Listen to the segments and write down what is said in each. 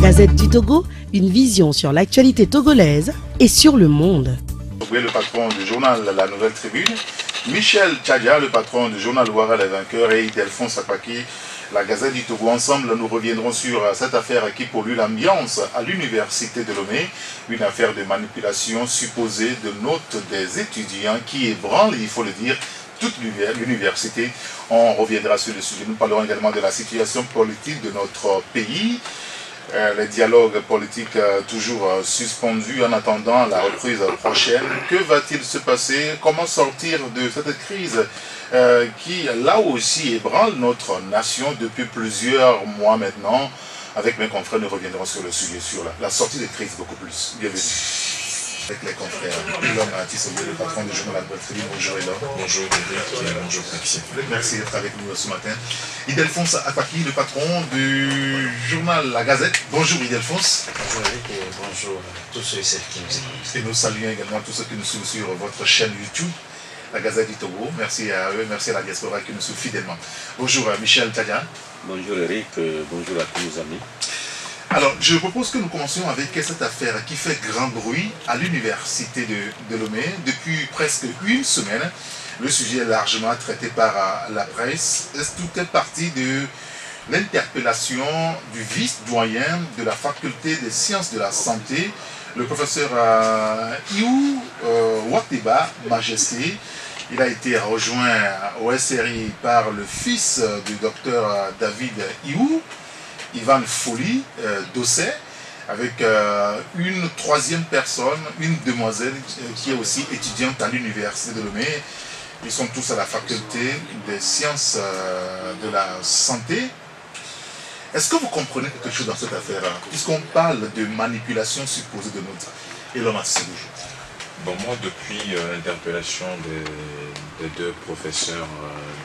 Gazette du Togo, une vision sur l'actualité togolaise et sur le monde. Le patron du journal La Nouvelle Tribune, Michel Tchadia, le patron du journal Ouara les Vainqueurs, et Delphonse Apaki, la Gazette du Togo. Ensemble, nous reviendrons sur cette affaire qui pollue l'ambiance à l'université de Lomé, une affaire de manipulation supposée de notes des étudiants qui ébranle, il faut le dire, toute l'université. On reviendra sur le sujet. Nous parlerons également de la situation politique de notre pays. Les dialogues politiques toujours suspendus en attendant la reprise prochaine. Que va-t-il se passer? Comment sortir de cette crise qui, là aussi, ébranle notre nation depuis plusieurs mois maintenant? Avec mes confrères, nous reviendrons sur le sujet, sur la sortie de crise beaucoup plus. Bienvenue. Avec les confrères, Ilom Tissoye, le patron du journal La Nouvelle Tribune. Bonjour Ilom. Bonjour Eric, bonjour Maxime. Merci d'être avec nous ce matin. Idelphonse Apaki, le patron du journal La Gazette. Bonjour Idelphonse. Bonjour Eric et bonjour à tous ceux et celles qui nous écoutent. Et nous saluons également tous ceux qui nous suivent sur votre chaîne YouTube, La Gazette du Togo. Merci à eux, merci à la diaspora qui nous suit fidèlement. Bonjour Michel Tchadia. Bonjour Eric, bonjour à tous nos amis. Alors, je propose que nous commencions avec cette affaire qui fait grand bruit à l'université de Lomé. Depuis presque une semaine, le sujet est largement traité par la presse. Tout est parti de l'interpellation du vice-doyen de la faculté des sciences de la santé, le professeur Iou Wateba Majesté. Il a été rejoint au SRI par le fils du docteur David Iou, Ivan Foli Dossé, avec une troisième personne, une demoiselle qui est aussi étudiante à l'université de Lomé. Ils sont tous à la faculté des sciences de la santé. Est-ce que vous comprenez quelque chose dans cette affaire, puisqu'on parle de manipulation supposée de notes? Et l'homme a ce jour. Bon, moi, depuis l'interpellation des deux professeurs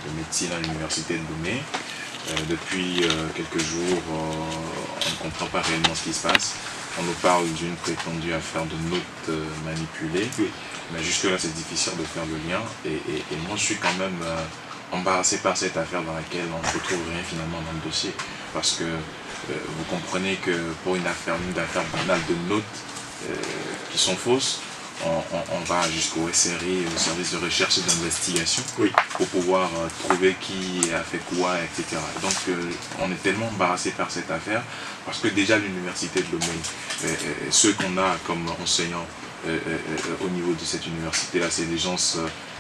de médecine à l'université de Lomé, depuis quelques jours, on ne comprend pas réellement ce qui se passe. On nous parle d'une prétendue affaire de notes manipulées, mais jusque-là c'est difficile de faire le lien. Et moi je suis quand même embarrassé par cette affaire dans laquelle on ne retrouve rien finalement dans le dossier. Parce que vous comprenez que pour une affaire banale de notes qui sont fausses, on va jusqu'au SRI, au service de recherche et d'investigation, pour pouvoir trouver qui a fait quoi, etc. Donc on est tellement embarrassé par cette affaire, parce que déjà l'université de Lomé, ceux qu'on a comme enseignants au niveau de cette université-là, c'est des gens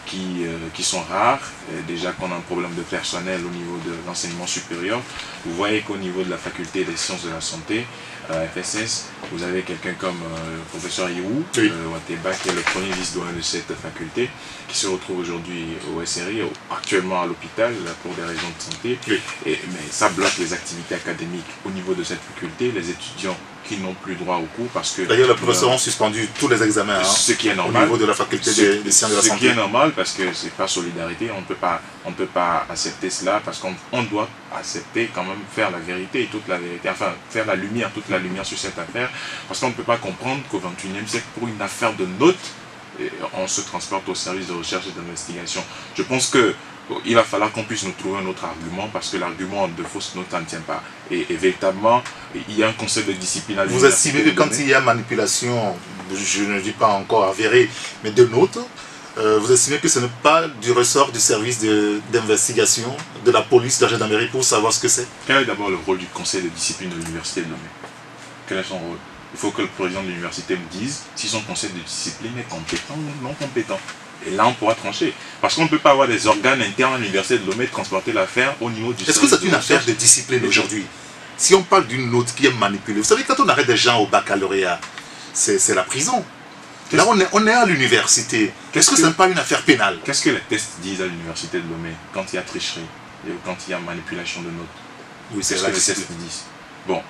qui sont rares, déjà qu'on a un problème de personnel au niveau de l'enseignement supérieur. Vous voyez qu'au niveau de la faculté des sciences de la santé, FSS, vous avez quelqu'un comme le professeur Iou Wateba, qui est le premier vice-doyen de cette faculté, qui se retrouve aujourd'hui au SRI, actuellement à l'hôpital pour des raisons de santé. Mais ça bloque les activités académiques au niveau de cette faculté, les étudiants qui n'ont plus droit au cours parce que... D'ailleurs, les professeurs ont suspendu tous les examens ce qui est normal, au niveau de la faculté des sciences de la santé. Ce qui est normal parce que c'est pas solidarité, on ne peut pas accepter cela parce qu'on doit accepter quand même faire la vérité et toute la vérité, enfin faire la lumière, toute la lumière sur cette affaire, parce qu'on ne peut pas comprendre qu'au XXIe siècle, pour une affaire de notes, on se transporte au service de recherche et d'investigation. Je pense que il va falloir qu'on puisse nous trouver un autre argument, parce que l'argument de fausses notes n'en tient pas. Et véritablement, il y a un conseil de discipline à Vous estimez que quand il y a manipulation, je ne dis pas encore avérée, mais de notes, vous estimez que ce n'est pas du ressort du service d'investigation, de la police, de la gendarmerie pour savoir ce que c'est? Quel est d'abord le rôle du conseil de discipline de l'université de Lomé? Quel est son rôle? Il faut que le président de l'université me dise si son conseil de discipline est compétent ou non compétent. Et là, on pourra trancher. Parce qu'on ne peut pas avoir des organes internes à l'université de Lomé transporter l'affaire au niveau du... Est-ce que c'est une affaire de discipline aujourd'hui? Si on parle d'une note qui est manipulée, vous savez, quand on arrête des gens au baccalauréat, c'est la prison. Là, on est à l'université. Est-ce que ce n'est pas une affaire pénale? Qu'est-ce que les tests disent à l'université de Lomé quand il y a tricherie, quand il y a manipulation de notes? Oui, c'est ce que les tests disent. Bon,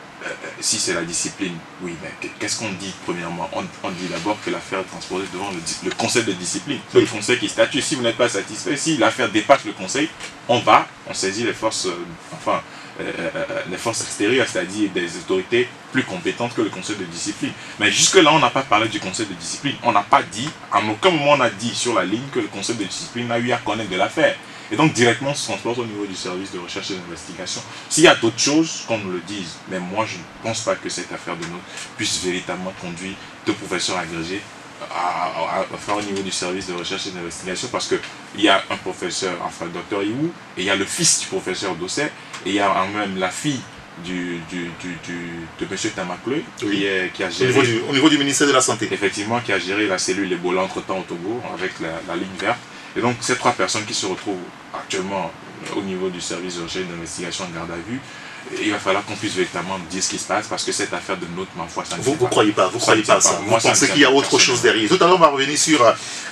si c'est la discipline, oui, mais qu'est-ce qu'on dit premièrement? On dit d'abord que l'affaire est transportée devant le conseil de discipline. C'est le conseil qui statue. Si vous n'êtes pas satisfait, si l'affaire dépasse le conseil, on saisit les forces, les forces extérieures, c'est-à-dire des autorités plus compétentes que le conseil de discipline. Mais jusque-là, on n'a pas parlé du conseil de discipline. On n'a pas dit, à aucun moment on a dit sur la ligne que le conseil de discipline a eu à connaître de l'affaire. Et donc directement on se transporte au niveau du service de recherche et d'investigation. S'il y a d'autres choses, qu'on nous le dise. Mais moi je ne pense pas que cette affaire de notes puisse véritablement conduire deux professeurs agrégés à faire au niveau du service de recherche et d'investigation, parce qu'il y a un professeur, enfin le docteur Iou, et il y a le fils du professeur Dosset, et il y a même la fille de M. Tamakle, qui a géré... Au niveau du ministère de la Santé. Effectivement, qui a géré la cellule Ebola entre-temps au Togo, avec la ligne verte. Et donc, ces trois personnes qui se retrouvent actuellement au niveau du service de recherche et d'investigation en garde à vue, il va falloir qu'on puisse véritablement dire ce qui se passe, parce que cette affaire de notes, ma foi, ça ne Vous ne croyez pas, vous pensez qu'il y a autre chose derrière. Tout à l'heure, on va revenir sur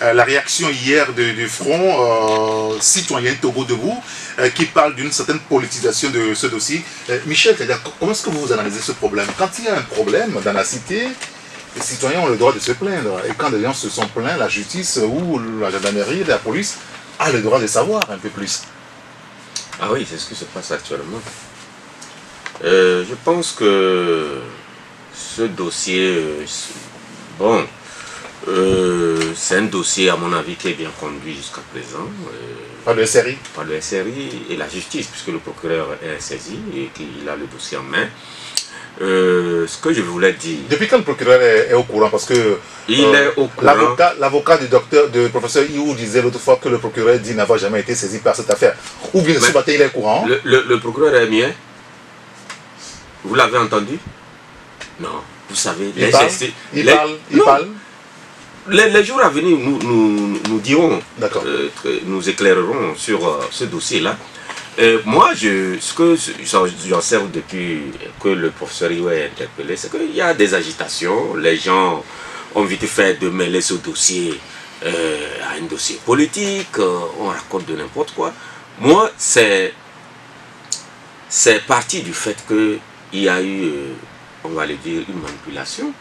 la réaction hier du Front citoyen Togo Debout, qui parle d'une certaine politisation de ce dossier. Michel, comment est-ce que vous analysez ce problème? Quand il y a un problème dans la cité, les citoyens ont le droit de se plaindre. Et quand les gens se sont plaints, la justice ou la gendarmerie, la police a le droit de savoir un peu plus. Ah oui, c'est ce qui se passe actuellement. Je pense que ce dossier, bon, c'est un dossier à mon avis qui est bien conduit jusqu'à présent. Par le SRI? Par le SRI et la justice, puisque le procureur est saisi et qu'il a le dossier en main. Ce que je voulais dire... Depuis quand le procureur est au courant? Parce que il est au courant. L'avocat du professeur Iou disait l'autre fois que le procureur dit n'avoir jamais été saisi par cette affaire. Ou bien ce matin il est au courant? Le procureur est mien. Vous l'avez entendu? Non. Vous savez, il parle. Les jours à venir, nous dirons, nous éclairerons sur ce dossier-là. Moi, ce que j'observe depuis que le professeur Iou est interpellé, c'est qu'il y a des agitations. Les gens ont vite fait de mêler ce dossier à un dossier politique. On raconte de n'importe quoi. Moi, c'est parti du fait que il y a eu, on va le dire, une manipulation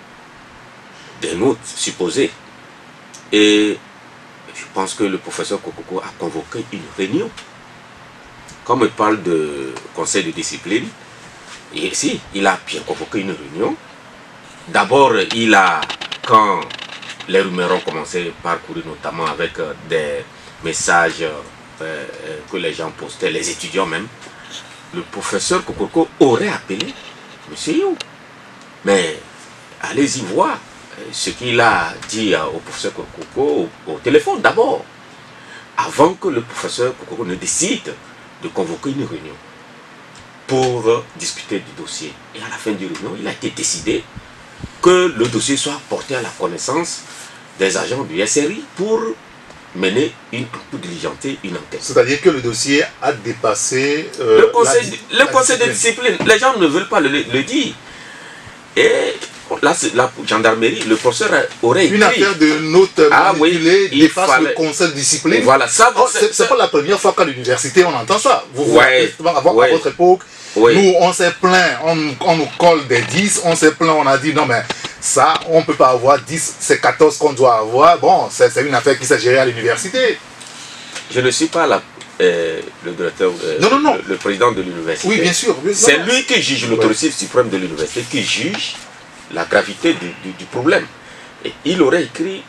des notes supposées. Et je pense que le professeur Kokoko a convoqué une réunion. Comme il parle de conseil de discipline, et ici, il a bien convoqué une réunion. D'abord, quand les rumeurs ont commencé par courir, notamment avec des messages que les gens postaient, les étudiants même, le professeur Kokoko aurait appelé M. Iou. Mais allez-y voir ce qu'il a dit au professeur Kokoko au téléphone d'abord, avant que le professeur Kokoko ne décide de convoquer une réunion pour discuter du dossier. Et à la fin du réunion, il a été décidé que le dossier soit porté à la connaissance des agents du SRI pour mener diligenter une enquête. C'est-à-dire que le dossier a dépassé le conseil de discipline. Les gens ne veulent pas le dire. Et là, la gendarmerie, le professeur aurait écrit... Une affaire de notes manipulées dépasse le conseil de discipline. Voilà, ça... C'est pas la première fois qu'à l'université on entend ça. Vous voyez, à votre époque, nous on s'est plaint, on nous colle des 10, on s'est plaint, on a dit non mais ça, on ne peut pas avoir 10, c'est 14 qu'on doit avoir. Bon, c'est une affaire qui s'est gérée à l'université. Je ne suis pas le directeur, le président de l'université. Oui, bien sûr. C'est lui qui juge, l'autorité suprême de l'université, qui juge la gravité du problème. Et il aurait écrit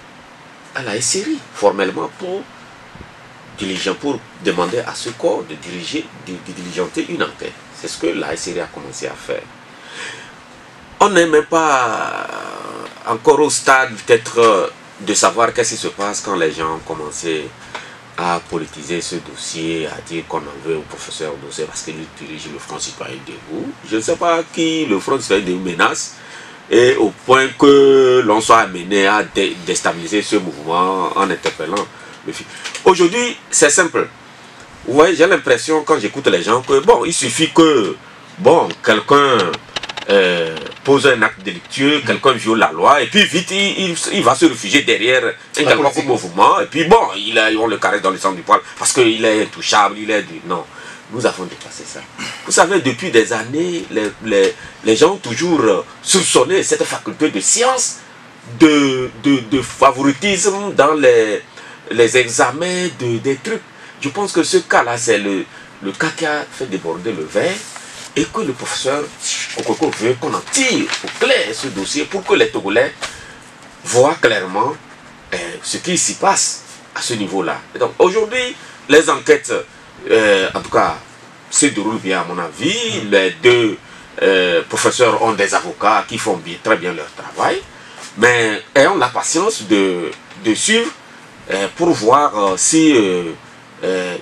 à la SRI formellement pour demander à ce corps de diligenter une enquête. C'est ce que la SRI a commencé à faire. On n'est même pas encore au stade peut-être de savoir qu'est-ce qui se passe quand les gens ont commencé à politiser ce dossier, à dire qu'on en veut au professeur Dosset parce qu'il dirige le Front Citoyen Debout. Je ne sais pas qui le Front Citoyen Debout menace, et au point que l'on soit amené à déstabiliser ce mouvement en interpellant le fils. Aujourd'hui, c'est simple. Vous voyez, j'ai l'impression quand j'écoute les gens que, bon, il suffit que, bon, quelqu'un pose un acte délictueux, quelqu'un viole la loi, et puis vite, il va se réfugier derrière un quelconque mouvement, et puis bon, on le caresse dans le sang du poil, parce qu'il est intouchable, il est du... Non, nous avons dépassé ça. Vous savez, depuis des années, les gens ont toujours soupçonné cette faculté de science, de favoritisme dans les examens, des trucs. Je pense que ce cas-là, c'est le cas qui a fait déborder le verre, et que le professeur Kokoko veut qu'on en tire au clair ce dossier pour que les Togolais voient clairement ce qui s'y passe à ce niveau-là. Donc aujourd'hui, les enquêtes en tout cas, se déroule bien à mon avis. Les deux professeurs ont des avocats qui font très bien leur travail. Mais ayons la patience de suivre pour voir si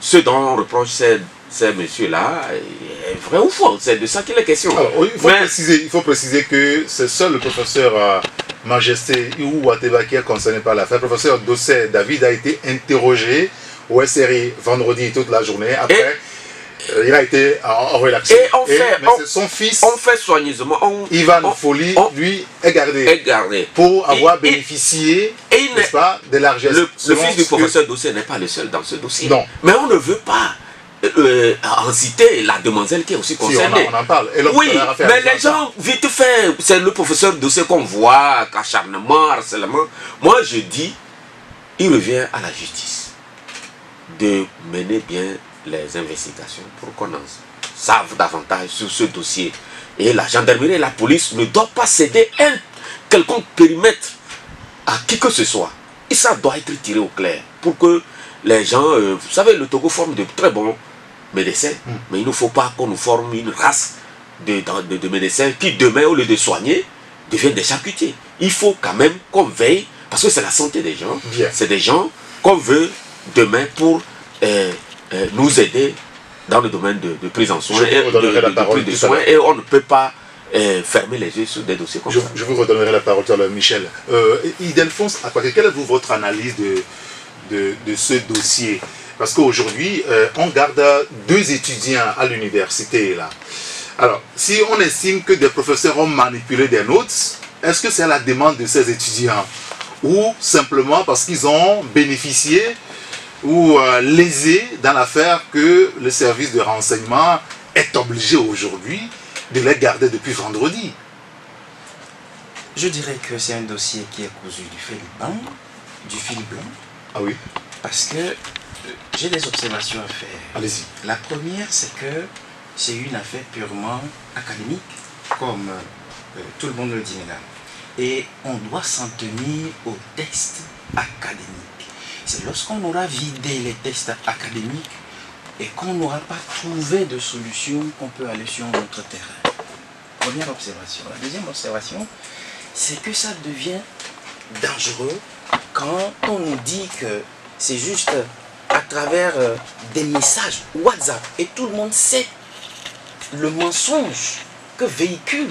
ce dont on reproche ces messieurs-là est vrai ou faux. C'est de ça qu'il est question. Alors, il faut préciser que c'est seul le professeur Majesté Iou Wateba qui est concerné par l'affaire. Le professeur Dossé David a été interrogé au SRI vendredi toute la journée. Après, il a été en relaxé. Mais c'est son fils, on fait soigneusement. Ivan Folly, lui, est gardé. Pour avoir bénéficié, n'est-ce pas, de largesse. Le fils du professeur Dossé n'est pas le seul dans ce dossier. Non. Mais on ne veut pas en citer la demoiselle qui est aussi concernée. Si, on en parle. Et oui, mais les gens, vite fait, c'est le professeur Dossé qu'on voit, qu'acharnement, harcèlement. Moi, je dis, il revient à la justice de mener bien les investigations pour qu'on en sache davantage sur ce dossier. Et la gendarmerie et la police ne doivent pas céder un quelconque périmètre à qui que ce soit. Et ça doit être tiré au clair pour que les gens... vous savez, le Togo forme de très bons médecins, mais il ne faut pas qu'on nous forme une race de médecins qui, demain, au lieu de soigner, deviennent des charcutiers. Il faut quand même qu'on veille, parce que c'est la santé des gens. C'est des gens qu'on veut demain pour nous aider dans le domaine de prise en soin et de prise de soins, et on ne peut pas fermer les yeux sur des dossiers comme ça. Je vous redonnerai la parole tout à l'heure, Michel. Ildefonse Akwaké, quelle est votre analyse de ce dossier? Parce qu'aujourd'hui, on garde 2 étudiants à l'université là. Alors, si on estime que des professeurs ont manipulé des notes, est-ce que c'est à la demande de ces étudiants? Ou simplement parce qu'ils ont bénéficié ou lésé dans l'affaire que le service de renseignement est obligé aujourd'hui de les garder depuis vendredi? Je dirais que c'est un dossier qui est cousu du fil blanc. Ah oui. Parce que j'ai des observations à faire. Allez-y. La première, c'est que c'est une affaire purement académique, comme tout le monde le dit là. Et on doit s'en tenir aux textes académiques. C'est lorsqu'on aura vidé les textes académiques et qu'on n'aura pas trouvé de solution qu'on peut aller sur notre terrain. Première observation. La deuxième observation, c'est que ça devient dangereux quand on nous dit que c'est juste à travers des messages WhatsApp. Et tout le monde sait le mensonge que véhiculent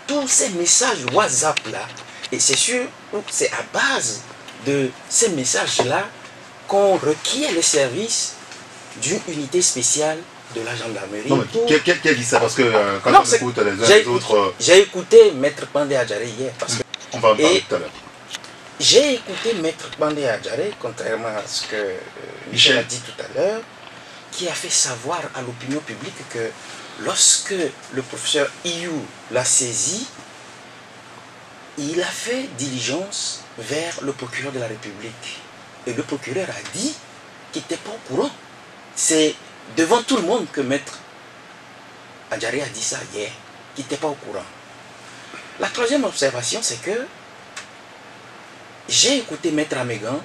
tous ces messages WhatsApp là. Et c'est sûr, c'est à base de ces messages-là qu'on requiert le service d'une unité spéciale de la gendarmerie. Non, mais qui dit ça? Parce que quand on écoute les uns les autres... J'ai écouté Maître Pandé Adjaré hier. Parce que, on va en parler tout à l'heure. J'ai écouté Maître Pandé Adjaré, contrairement à ce que Michel a dit tout à l'heure, qui a fait savoir à l'opinion publique que lorsque le professeur Iou l'a saisi, il a fait diligence vers le procureur de la République. Et le procureur a dit qu'il n'était pas au courant. C'est devant tout le monde que Maître Adjaré a dit ça hier, qu'il n'était pas au courant. La troisième observation, c'est que j'ai écouté Maître Amégan,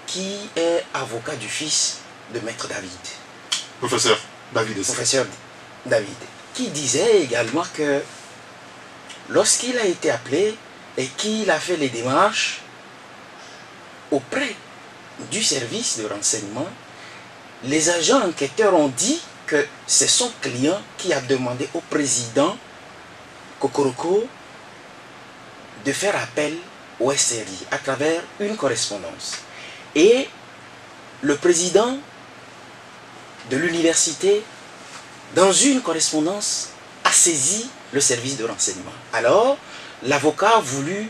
qui est avocat du fils de Maître David. Professeur David. Professeur David, qui disait également que lorsqu'il a été appelé et qu'il a fait les démarches auprès du service de renseignement, les agents enquêteurs ont dit que c'est son client qui a demandé au président Kokoroko de faire appel au SRI à travers une correspondance. Et le président de l'université, dans une correspondance, a saisi le service de renseignement. Alors, l'avocat a voulu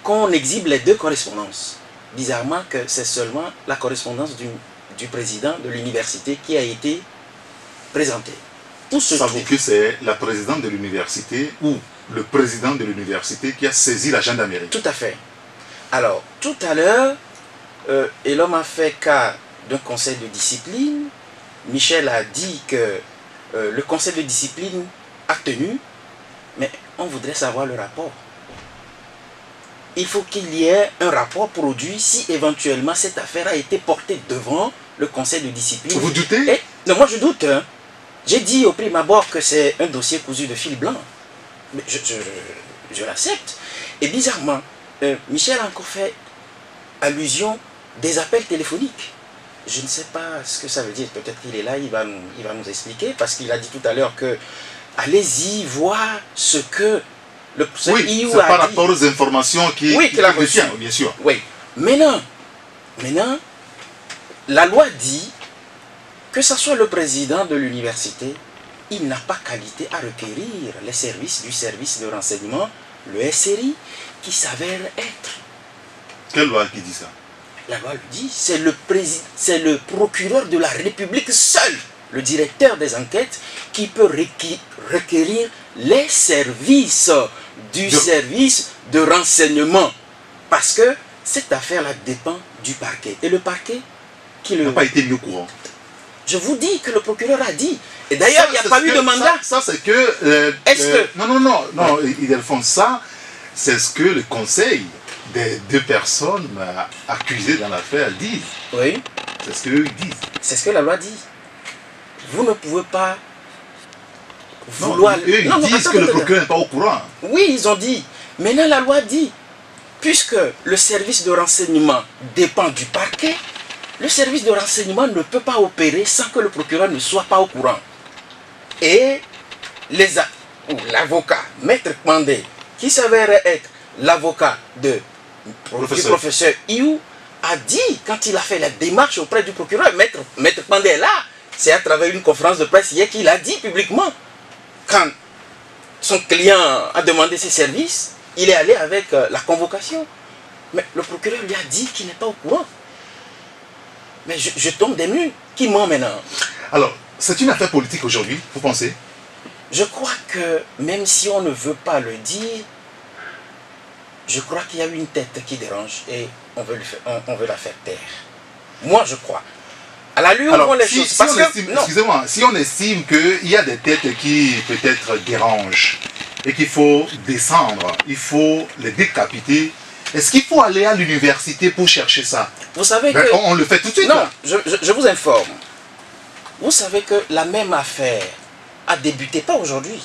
qu'on exhibe les 2 correspondances. Bizarrement que c'est seulement la correspondance du président de l'université qui a été présentée. Ça veut dire que c'est la présidente de l'université ou le président de l'université qui a saisi la gendarmerie. Tout à fait. Alors, tout à l'heure, et l'homme a fait cas d'un conseil de discipline. Michel a dit que le conseil de discipline a tenu, mais on voudrait savoir le rapport. Il faut qu'il y ait un rapport produit si éventuellement cette affaire a été portée devant le conseil de discipline. Vous doutez? Et, non, moi je doute. Hein. J'ai dit au prime abord que c'est un dossier cousu de fil blanc. Mais je l'accepte. Et bizarrement, Michel a encore fait allusion des appels téléphoniques. Je ne sais pas ce que ça veut dire. Peut-être qu'il est là, il va nous expliquer. Parce qu'il a dit tout à l'heure que allez-y voir ce que le oui, c'est par rapport aux informations qu'il a reçues, bien sûr. Oui. Maintenant, la loi dit que ce soit le président de l'université, il n'a pas qualité à requérir les services du service de renseignement, le SRI, qui s'avère être. Quelle loi qui dit ça? La loi le dit, c'est le procureur de la République seul, le directeur des enquêtes, qui peut requérir les services du service de renseignement. Parce que cette affaire-là dépend du parquet. Et le parquet qui n'a pas été mis au courant. Je vous dis que le procureur a dit. Et d'ailleurs, il n'y a pas eu de mandat. Ça c'est que... Non, Ildefonse, ça, c'est ce que le conseil des deux personnes accusées dans l'affaire disent. Oui. C'est ce qu'eux disent. C'est ce que la loi dit. Vous ne pouvez pas vouloir... Eux, ils disent que le procureur n'est pas au courant. Oui, ils ont dit. Maintenant, la loi dit, puisque le service de renseignement dépend du parquet, le service de renseignement ne peut pas opérer sans que le procureur ne soit pas au courant. Et l'avocat, Maître Mandé, qui s'avère être l'avocat du professeur Iou, a dit, quand il a fait la démarche auprès du procureur, Maître Mandé est là, c'est à travers une conférence de presse hier qu'il a dit publiquement, quand son client a demandé ses services, il est allé avec la convocation. Mais le procureur lui a dit qu'il n'est pas au courant. Mais je tombe des nues. Qui ment maintenant? Alors, c'est une affaire politique aujourd'hui, vous pensez? Je crois que même si on ne veut pas le dire, je crois qu'il y a une tête qui dérange et on veut la faire taire. Moi, je crois. À la lueur, on voit les choses. Excusez-moi, si on estime qu'il y a des têtes qui peut-être dérangent et qu'il faut descendre, il faut les décapiter, est-ce qu'il faut aller à l'université pour chercher ça? Vous savez que... que... On le fait tout de suite. Non, je vous informe. Vous savez que la même affaire a débuté, pas aujourd'hui,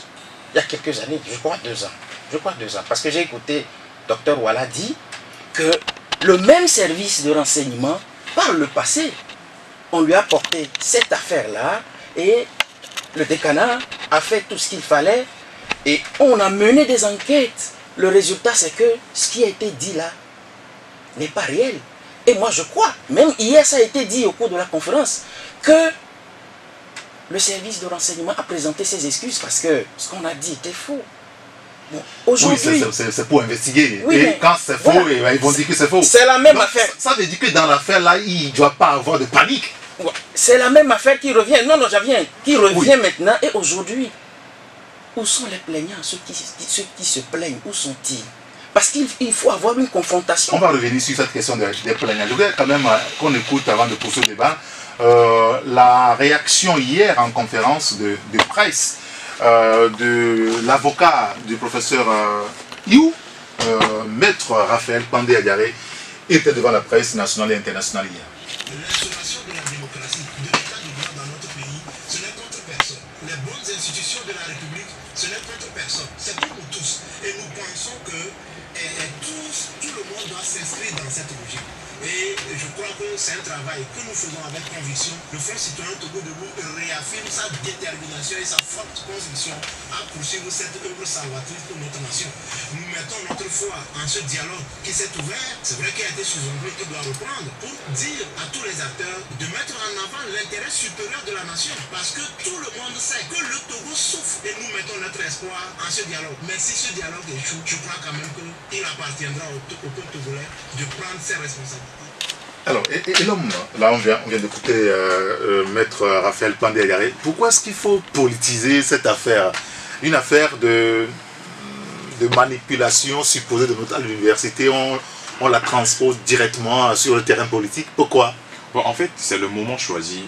il y a quelques années, je crois 2 ans. Je crois 2 ans. Parce que j'ai écouté Dr Walla dire que le même service de renseignement, par le passé, on lui a porté cette affaire-là et le décanat a fait tout ce qu'il fallait et on a mené des enquêtes. Le résultat, c'est que ce qui a été dit là n'est pas réel. Et moi, je crois, même hier, ça a été dit au cours de la conférence, que le service de renseignement a présenté ses excuses parce que ce qu'on a dit était faux. Bon, aujourd'hui... Oui, c'est pour investiguer. Oui, et quand c'est faux, voilà, ils vont dire que c'est faux. C'est la même affaire. Ça veut dire que dans l'affaire là, il ne doit pas avoir de panique. C'est la même affaire qui revient. Non, qui revient maintenant. Et aujourd'hui, où sont les plaignants, ceux qui se plaignent, où sont-ils? Parce qu'il faut avoir une confrontation. On va revenir sur cette question des plaignants. Je voudrais quand même qu'on écoute, avant de poursuivre le débat, la réaction hier en conférence de presse de l'avocat du professeur Iou, Maître Raphaël Pandé Agaré, était devant la presse nationale et internationale hier. L'instauration de la démocratie, de l'état de droit dans notre pays, ce n'est contre personne. Les bonnes institutions de la République, ce n'est contre personne. C'est pour nous tous. Et nous pensons que tout le monde doit s'inscrire dans cette logique. Et je crois que c'est un travail que nous faisons avec conviction. Le Front citoyen Togo Debout réaffirme sa détermination et sa forte conviction à poursuivre cette œuvre salvatrice pour notre nation. Nous mettons notre foi en ce dialogue qui s'est ouvert, c'est vrai qu'il a été suspendu, qui doit reprendre, pour dire à tous les acteurs de mettre en avant l'intérêt supérieur de la nation. Parce que tout le monde sait que le Togo souffre et nous mettons notre espoir en ce dialogue. Mais si ce dialogue échoue, je crois quand même qu'il appartiendra au peuple togolais de prendre ses responsabilités. Alors, et l'homme, là on vient d'écouter Maître Raphaël Pandé Agaré. Pourquoi est-ce qu'il faut politiser cette affaire? Une affaire de manipulation supposée de notre l'université, on la transpose directement sur le terrain politique. Pourquoi? Bon, en fait, c'est le moment choisi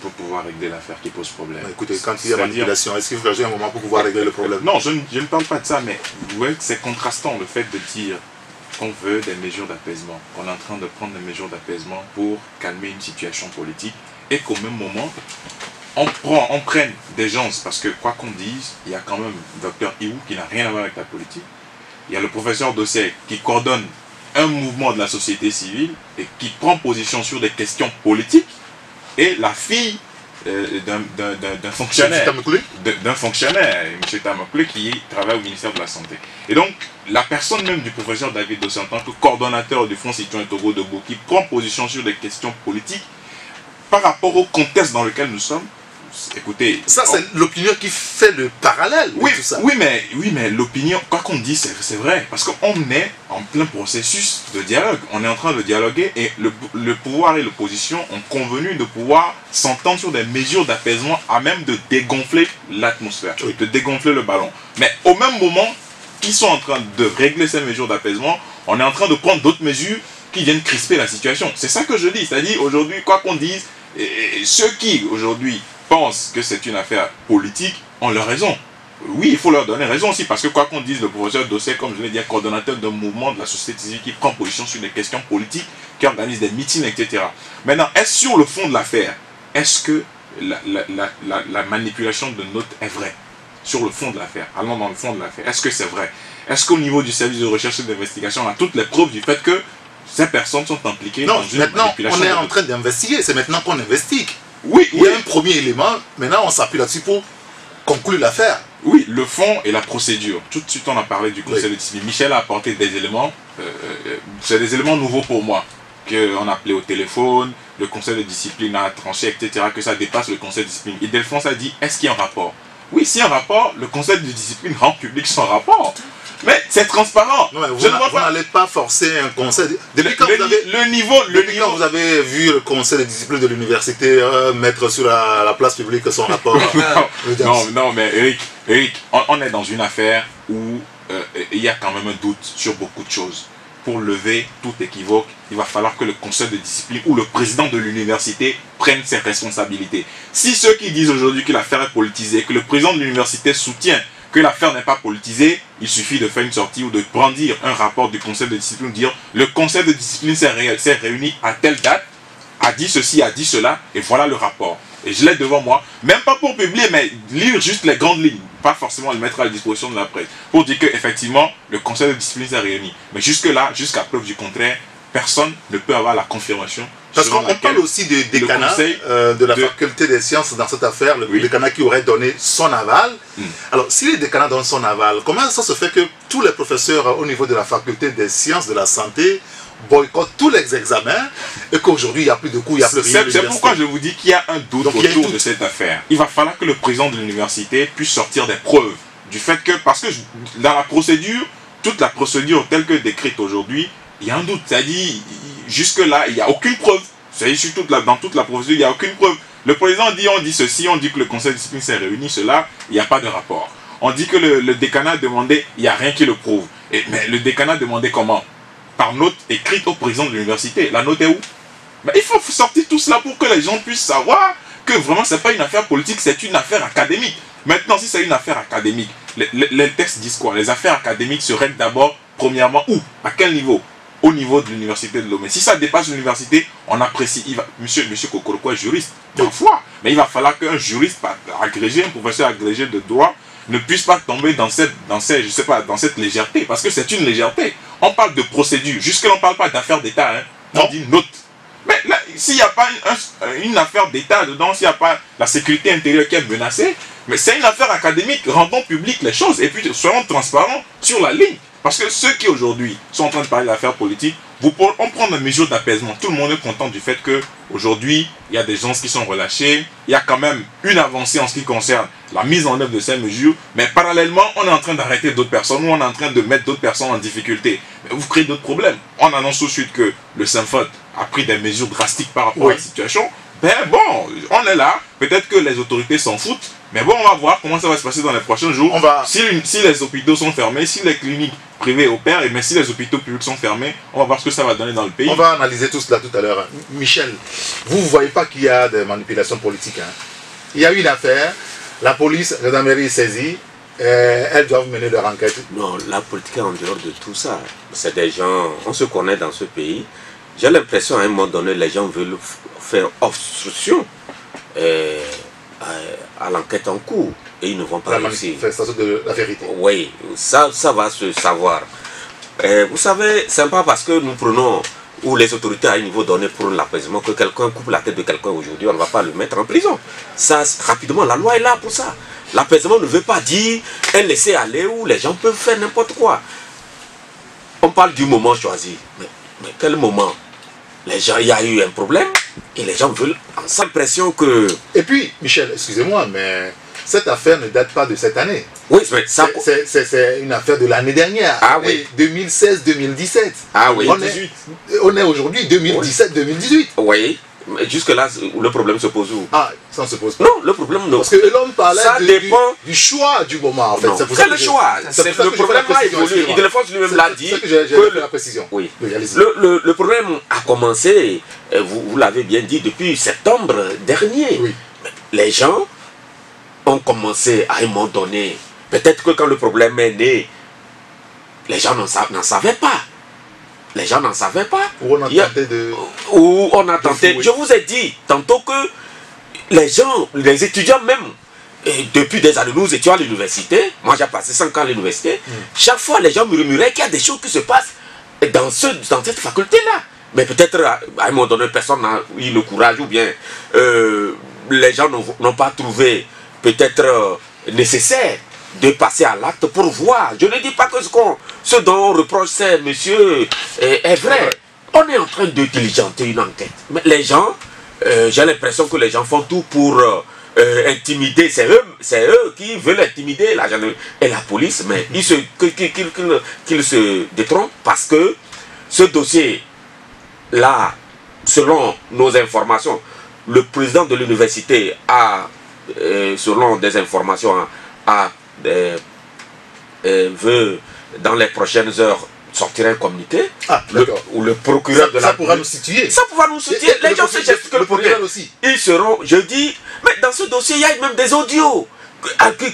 pour pouvoir régler l'affaire qui pose problème. Écoutez, quand il y a manipulation, est-ce qu'il faut choisir un moment pour pouvoir régler le problème? Non, je ne parle pas de ça, mais vous voyez que c'est contrastant le fait de dire qu'on veut des mesures d'apaisement, qu'on est en train de prendre des mesures d'apaisement pour calmer une situation politique, et qu'au même moment, on prenne des gens, parce que quoi qu'on dise, il y a quand même le Dr Iwou qui n'a rien à voir avec la politique, il y a le professeur Dossé qui coordonne un mouvement de la société civile et qui prend position sur des questions politiques, et la fille d'un fonctionnaire, M. Tamakule, qui travaille au ministère de la Santé. Et donc, la personne même du professeur David Dossé, en tant que coordonnateur du Front Citoyen Togo Debout, qui prend position sur des questions politiques par rapport au contexte dans lequel nous sommes. Écoutez, ça c'est l'opinion qui fait le parallèle. Oui, tout ça. oui, mais l'opinion, quoi qu'on dise, c'est vrai, parce qu'on est en plein processus de dialogue. On est en train de dialoguer et le pouvoir et l'opposition ont convenu de pouvoir s'entendre sur des mesures d'apaisement à même de dégonfler l'atmosphère, de dégonfler le ballon. Mais au même moment qu'ils sont en train de régler ces mesures d'apaisement, on est en train de prendre d'autres mesures qui viennent crisper la situation. C'est ça que je dis, c'est-à-dire aujourd'hui, quoi qu'on dise, ceux qui aujourd'hui pensent que c'est une affaire politique ont leur raison. Oui, il faut leur donner raison aussi, parce que quoi qu'on dise, le professeur Dossé, comme je l'ai dit, est coordonnateur d'un mouvement de la société civile qui prend position sur des questions politiques, qui organise des meetings, etc. Maintenant, est-ce sur le fond de l'affaire, est-ce que la manipulation de notes est vraie? Sur le fond de l'affaire, allons dans le fond de l'affaire, est-ce que c'est vrai? Est-ce qu'au niveau du service de recherche et d'investigation, on a toutes les preuves du fait que ces personnes sont impliquées dans une manipulation? On est en train d'investiguer, c'est maintenant qu'on investigue. Oui, il y a un premier élément, maintenant on s'appuie là-dessus pour conclure l'affaire. Oui, le fond et la procédure. Tout de suite on a parlé du conseil de discipline. Michel a apporté des éléments, c'est des éléments nouveaux pour moi, qu'on a appelé au téléphone, le conseil de discipline a tranché, etc., que ça dépasse le conseil de discipline. Et Delphonse a dit, est-ce qu'il y a un rapport? Oui, s'il y a un rapport, le conseil de discipline rend public son rapport. Mais c'est transparent. Non, mais vous n'allez pas forcer un conseil. Depuis quand vous avez vu le conseil de discipline de l'université mettre sur la place publique son rapport? Non, mais Eric, on est dans une affaire où il y a quand même un doute sur beaucoup de choses. Pour lever tout équivoque, il va falloir que le conseil de discipline ou le président de l'université prenne ses responsabilités. Si ceux qui disent aujourd'hui que l'affaire est politisée, que le président de l'université soutient que l'affaire n'est pas politisée, il suffit de faire une sortie ou de brandir un rapport du conseil de discipline, dire le conseil de discipline s'est réuni à telle date, a dit ceci, a dit cela, et voilà le rapport. Et je l'ai devant moi, même pas pour publier, mais lire juste les grandes lignes, pas forcément le mettre à la disposition de la presse, pour dire qu'effectivement, le conseil de discipline s'est réuni. Mais jusque-là, jusqu'à preuve du contraire, personne ne peut avoir la confirmation. Parce qu'on parle aussi du décanat de la faculté des sciences dans cette affaire, le décanat qui aurait donné son aval. Alors, si le décanat donne son aval, comment ça se fait que tous les professeurs au niveau de la faculté des sciences de la santé boycottent tous les examens et qu'aujourd'hui il n'y a plus de cours, il n'y a plus rien? C'est pourquoi je vous dis qu'il y a un doute autour de cette affaire. Il va falloir que le président de l'université puisse sortir des preuves du fait que, parce que dans la procédure, toute la procédure telle que décrite aujourd'hui, il y a un doute, c'est-à-dire jusque-là, il n'y a aucune preuve. C'est-à-dire dans toute la procédure, il n'y a aucune preuve. Le président dit, on dit ceci, on dit que le conseil de discipline s'est réuni, cela, il n'y a pas de rapport. On dit que le décanat a demandé, il n'y a rien qui le prouve. Mais le décanat a demandé comment? Par note écrite au président de l'université. La note est où? Mais il faut sortir tout cela pour que les gens puissent savoir que vraiment, ce n'est pas une affaire politique, c'est une affaire académique. Maintenant, si c'est une affaire académique, les textes disent quoi? Les affaires académiques se règlent d'abord, premièrement, où? À quel niveau? Au niveau de l'université de Lomé. Si ça dépasse l'université, on apprécie. Monsieur Kokoroko est juriste, parfois. Mais il va falloir qu'un juriste agrégé, un professeur agrégé de droit, ne puisse pas tomber dans cette légèreté. Parce que c'est une légèreté. On parle de procédure. Jusque-là, on ne parle pas d'affaire d'État. Hein. On dit note. Mais là, s'il n'y a pas une affaire d'État dedans, s'il n'y a pas la sécurité intérieure qui est menacée, mais c'est une affaire académique. Rendons publiques les choses. Et puis, soyons transparents sur la ligne. Parce que ceux qui aujourd'hui sont en train de parler d'affaires politiques, on prend des mesures d'apaisement. Tout le monde est content du fait qu'aujourd'hui, il y a des gens qui sont relâchés. Il y a quand même une avancée en ce qui concerne la mise en œuvre de ces mesures. Mais parallèlement, on est en train d'arrêter d'autres personnes ou on est en train de mettre d'autres personnes en difficulté. Mais vous créez d'autres problèmes. On annonce tout de suite que le Saint-Fod a pris des mesures drastiques par rapport à la situation. Ben bon, on est là. Peut-être que les autorités s'en foutent. Mais bon, on va voir comment ça va se passer dans les prochains jours. Si les hôpitaux sont fermés, si les cliniques privées opèrent, mais si les hôpitaux publics sont fermés, on va voir ce que ça va donner dans le pays. On va analyser tout cela tout à l'heure. Michel, vous ne voyez pas qu'il y a des manipulations politiques. Hein? Il y a eu une affaire, la police, la gendarmerie est saisie, elles doivent mener leur enquête. Non, la politique est en dehors de tout ça. C'est des gens, on se connaît dans ce pays. J'ai l'impression, à un moment donné, les gens veulent faire obstruction à l'enquête en cours. Et ils ne vont pas La réussir. manifestation de la vérité. Oui, ça va se savoir. Vous savez, c'est pas parce que nous prenons, ou les autorités à un niveau donné pour l'apaisement, que quelqu'un coupe la tête de quelqu'un aujourd'hui, on ne va pas le mettre en prison. Ça, rapidement, la loi est là pour ça. L'apaisement ne veut pas dire un laisser aller où les gens peuvent faire n'importe quoi. On parle du moment choisi. Mais quel moment? Les gens, il y a eu un problème et les gens veulent ensemble. L'impression que... Et puis, Michel, excusez-moi, mais cette affaire ne date pas de cette année. Oui, mais ça... C'est une affaire de l'année dernière. Ah oui. 2016-2017. Ah oui. On est aujourd'hui 2017-2018. Oui. Mais jusque-là, le problème se pose où? Ah, ça ne se pose pas. Non, le problème non. Parce que l'homme parlait ça dépend du choix du moment, en fait. C'est le choix. Le problème a évolué. Ildefonse lui-même l'a dit. C'est que j'ai fait la précision. Oui. Allez-y. Le problème a commencé, vous l'avez bien dit, depuis septembre dernier. Oui. Les gens ont commencé à un moment donné. Peut-être que quand le problème est né, les gens n'en savaient pas. Les gens n'en savaient pas. Ou on a tenté de... Ou on a tenté. Je vous ai dit tantôt que les gens, les étudiants même, et depuis des années, nous étions à l'université. Moi, j'ai passé 5 ans à l'université. Chaque fois, les gens murmuraient qu'il y a des choses qui se passent dans cette faculté-là. Mais peut-être, à un moment donné, personne n'a eu le courage ou bien les gens n'ont pas trouvé peut-être nécessaire de passer à l'acte pour voir. Je ne dis pas que ce dont on reproche c'est monsieur est vrai. On est en train de diligenter une enquête. Mais les gens, j'ai l'impression que les gens font tout pour intimider. C'est eux qui veulent intimider la gendarmerie et la police, mais qu'ils se détrompent parce que ce dossier-là, selon nos informations, le président de l'université a, selon des informations, veut dans les prochaines heures sortir un communiqué. Ou le procureur de la... Ça pourra nous situer. Ça pourra nous situer. Les gens se gesticulent le procureur aussi. Ils seront, je dis, mais dans ce dossier, il y a même des audios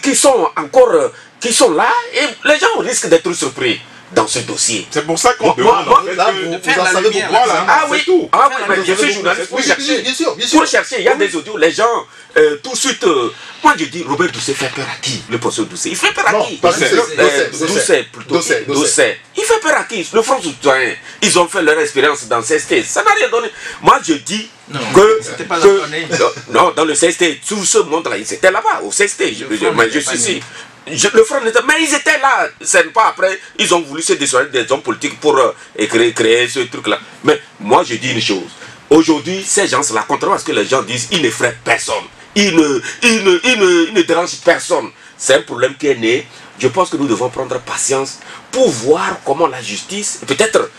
qui sont encore, qui sont là, et les gens risquent d'être surpris dans ce dossier. C'est pour ça qu'on demande vous en savez beaucoup. Ah oui, tout. Ah oui, mais je suis journaliste pour chercher. Bien sûr. Pour chercher, il y a des audios, les gens, tout de suite, moi je dis, Robert Doucet fait peur à qui? Le professeur Doucet, il fait peur à qui? Doucet plutôt. Doucet. Il fait peur à qui? Le Front Citoyen. Ils ont fait leur expérience dans le CST. Ça n'a rien donné. Moi je dis non, dans le CST, tout ce monde-là, ils étaient là-bas, au CST. Je suis ici. Le front n'était, mais ils étaient là. C'est pas après, ils ont voulu se désoler des hommes politiques pour créer ce truc-là. Mais moi, je dis une chose. Aujourd'hui, ces gens-là, contrairement à ce que les gens disent, ils n'effraient personne. Ils ne dérangent personne. C'est un problème qui est né. Je pense que nous devons prendre patience pour voir comment la justice, peut-être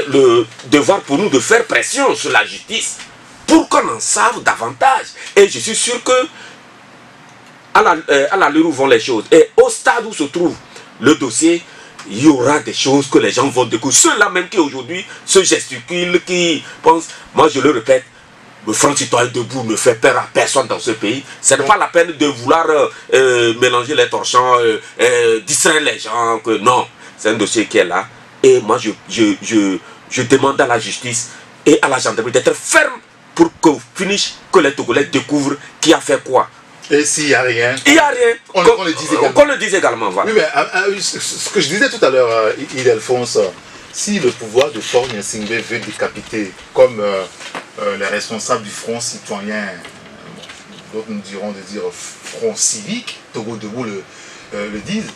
le devoir pour nous de faire pression sur la justice pour qu'on en sache davantage. Et je suis sûr que à l'allure où vont les choses et au stade où se trouve le dossier, il y aura des choses que les gens vont découvrir. Ceux-là même qui aujourd'hui se gesticulent, qui pensent, moi je le répète, le Front Citoyen debout ne fait peur à personne dans ce pays. Ce n'est pas la peine de vouloir mélanger les torchons, distraire les gens. Que non, c'est un dossier qui est là. Et moi je demande à la justice et à la gendarmerie d'être ferme pour que les Togolais découvrent qui a fait quoi. Et s'il n'y a rien, il n'y a rien. Qu'on le dise également. Qu'on le dise également, voilà. Oui, mais ce que je disais tout à l'heure, Ildefonse, si le pouvoir de Faure Gnassingbé veut décapiter, comme les responsables du Front Citoyen, d'autres nous diront de dire Front Civique, Togo Debout le disent,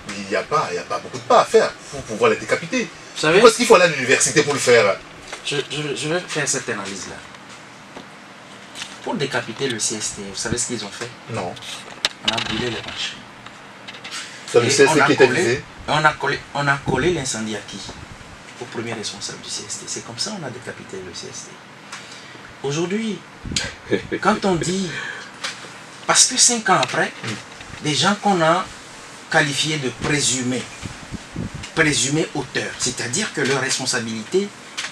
il n'y a pas beaucoup de pas à faire pour pouvoir les décapiter. Pourquoi est-ce qu'il faut aller à l'université pour le faire? Je vais faire cette analyse-là. Pour décapiter le CST, vous savez ce qu'ils ont fait? Non. On a brûlé les marchés. C'est le CST qui était visé? On a collé l'incendie à qui? Au premier responsable du CST. C'est comme ça qu'on a décapité le CST. Aujourd'hui, quand on dit... Parce que 5 ans après, des gens qu'on a qualifiés de présumés auteurs, c'est-à-dire que leur responsabilité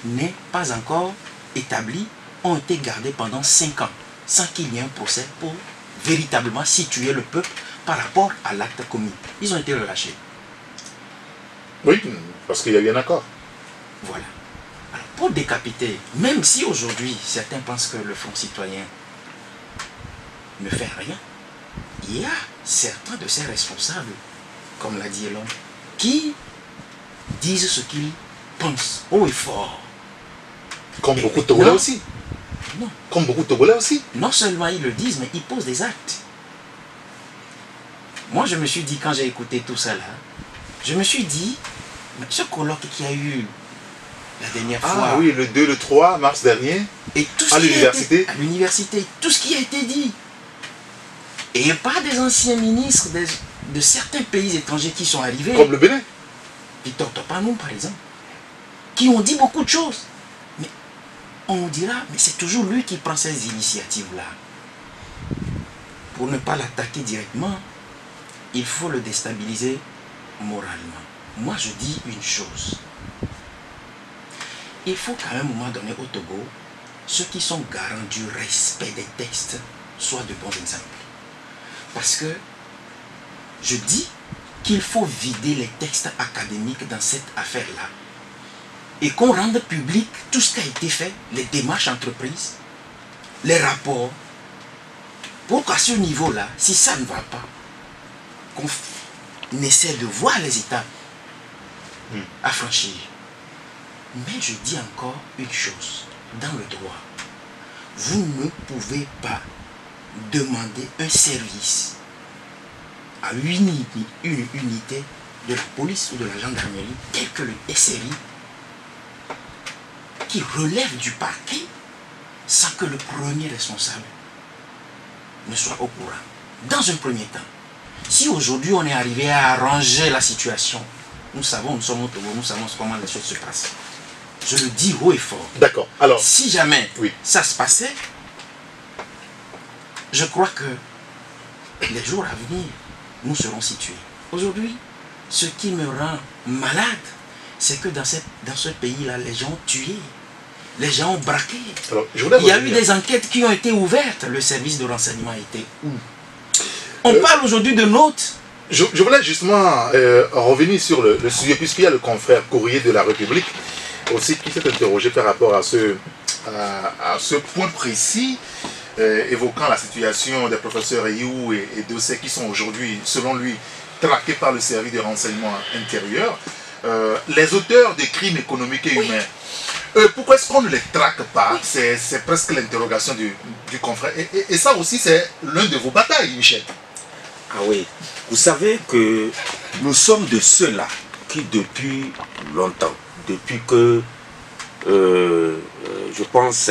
n'est pas encore établie, ont été gardés pendant 5 ans, sans qu'il y ait un procès pour véritablement situer le peuple par rapport à l'acte commis. Ils ont été relâchés. Oui, parce qu'il y a eu un accord. Voilà. Alors, pour décapiter, même si aujourd'hui certains pensent que le Front citoyen ne fait rien, il y a certains de ces responsables, comme l'a dit Elon, qui disent ce qu'ils pensent haut et fort. Comme Et beaucoup de Togolais non. aussi. Non. Comme beaucoup de Togolais aussi. Non seulement ils le disent, mais ils posent des actes. Moi, je me suis dit, quand j'ai écouté tout ça là, je me suis dit, mais ce colloque qui a eu la dernière fois, Ah oui, le 2, le 3 mars dernier, et tout ce à qui a l'université. été- à l'université, tout ce qui a été dit, et pas des anciens ministres de certains pays étrangers qui sont arrivés, comme le Bénin. Victor Topanou par exemple, qui ont dit beaucoup de choses. Mais on dira, mais c'est toujours lui qui prend ces initiatives-là. Pour ne pas l'attaquer directement, il faut le déstabiliser moralement. Moi, je dis une chose. Il faut qu'à un moment donné au Togo, ceux qui sont garants du respect des textes soient de bons exemples. Parce que je dis qu'il faut vider les textes académiques dans cette affaire-là et qu'on rende public tout ce qui a été fait, les démarches entreprises, les rapports, pour qu'à ce niveau-là, si ça ne va pas, qu'on essaie de voir les étapes à franchir. Mais je dis encore une chose, dans le droit, vous ne pouvez pas demander un service à une unité de la police ou de la gendarmerie, tel que le SRI, qui relève du parquet, sans que le premier responsable ne soit au courant. Dans un premier temps, si aujourd'hui on est arrivé à arranger la situation, nous savons, nous sommes au Togo, nous savons comment les choses se passent. Je le dis haut et fort. D'accord. Alors, Si jamais oui. ça se passait, je crois que les jours à venir, nous serons situés. Aujourd'hui, ce qui me rend malade, c'est que dans ce pays-là, les gens ont tué, les gens ont braqué. alors, je voudrais Il y a eu revenir. des enquêtes qui ont été ouvertes. Le service de renseignement était où? On parle aujourd'hui de notes. Je voulais justement revenir sur le sujet, puisqu'il y a le confrère Courrier de la République aussi qui s'est interrogé par rapport à ce point précis, évoquant la situation des professeurs Eyou et Dossé qui sont aujourd'hui, selon lui, traqués par le service de renseignement intérieur. Les auteurs des crimes économiques et humains, pourquoi est-ce qu'on ne les traque pas? C'est presque l'interrogation du confrère. Et ça aussi, c'est l'un de vos batailles, Michel. Ah oui, vous savez que nous sommes de ceux-là qui depuis longtemps, depuis que, je pense,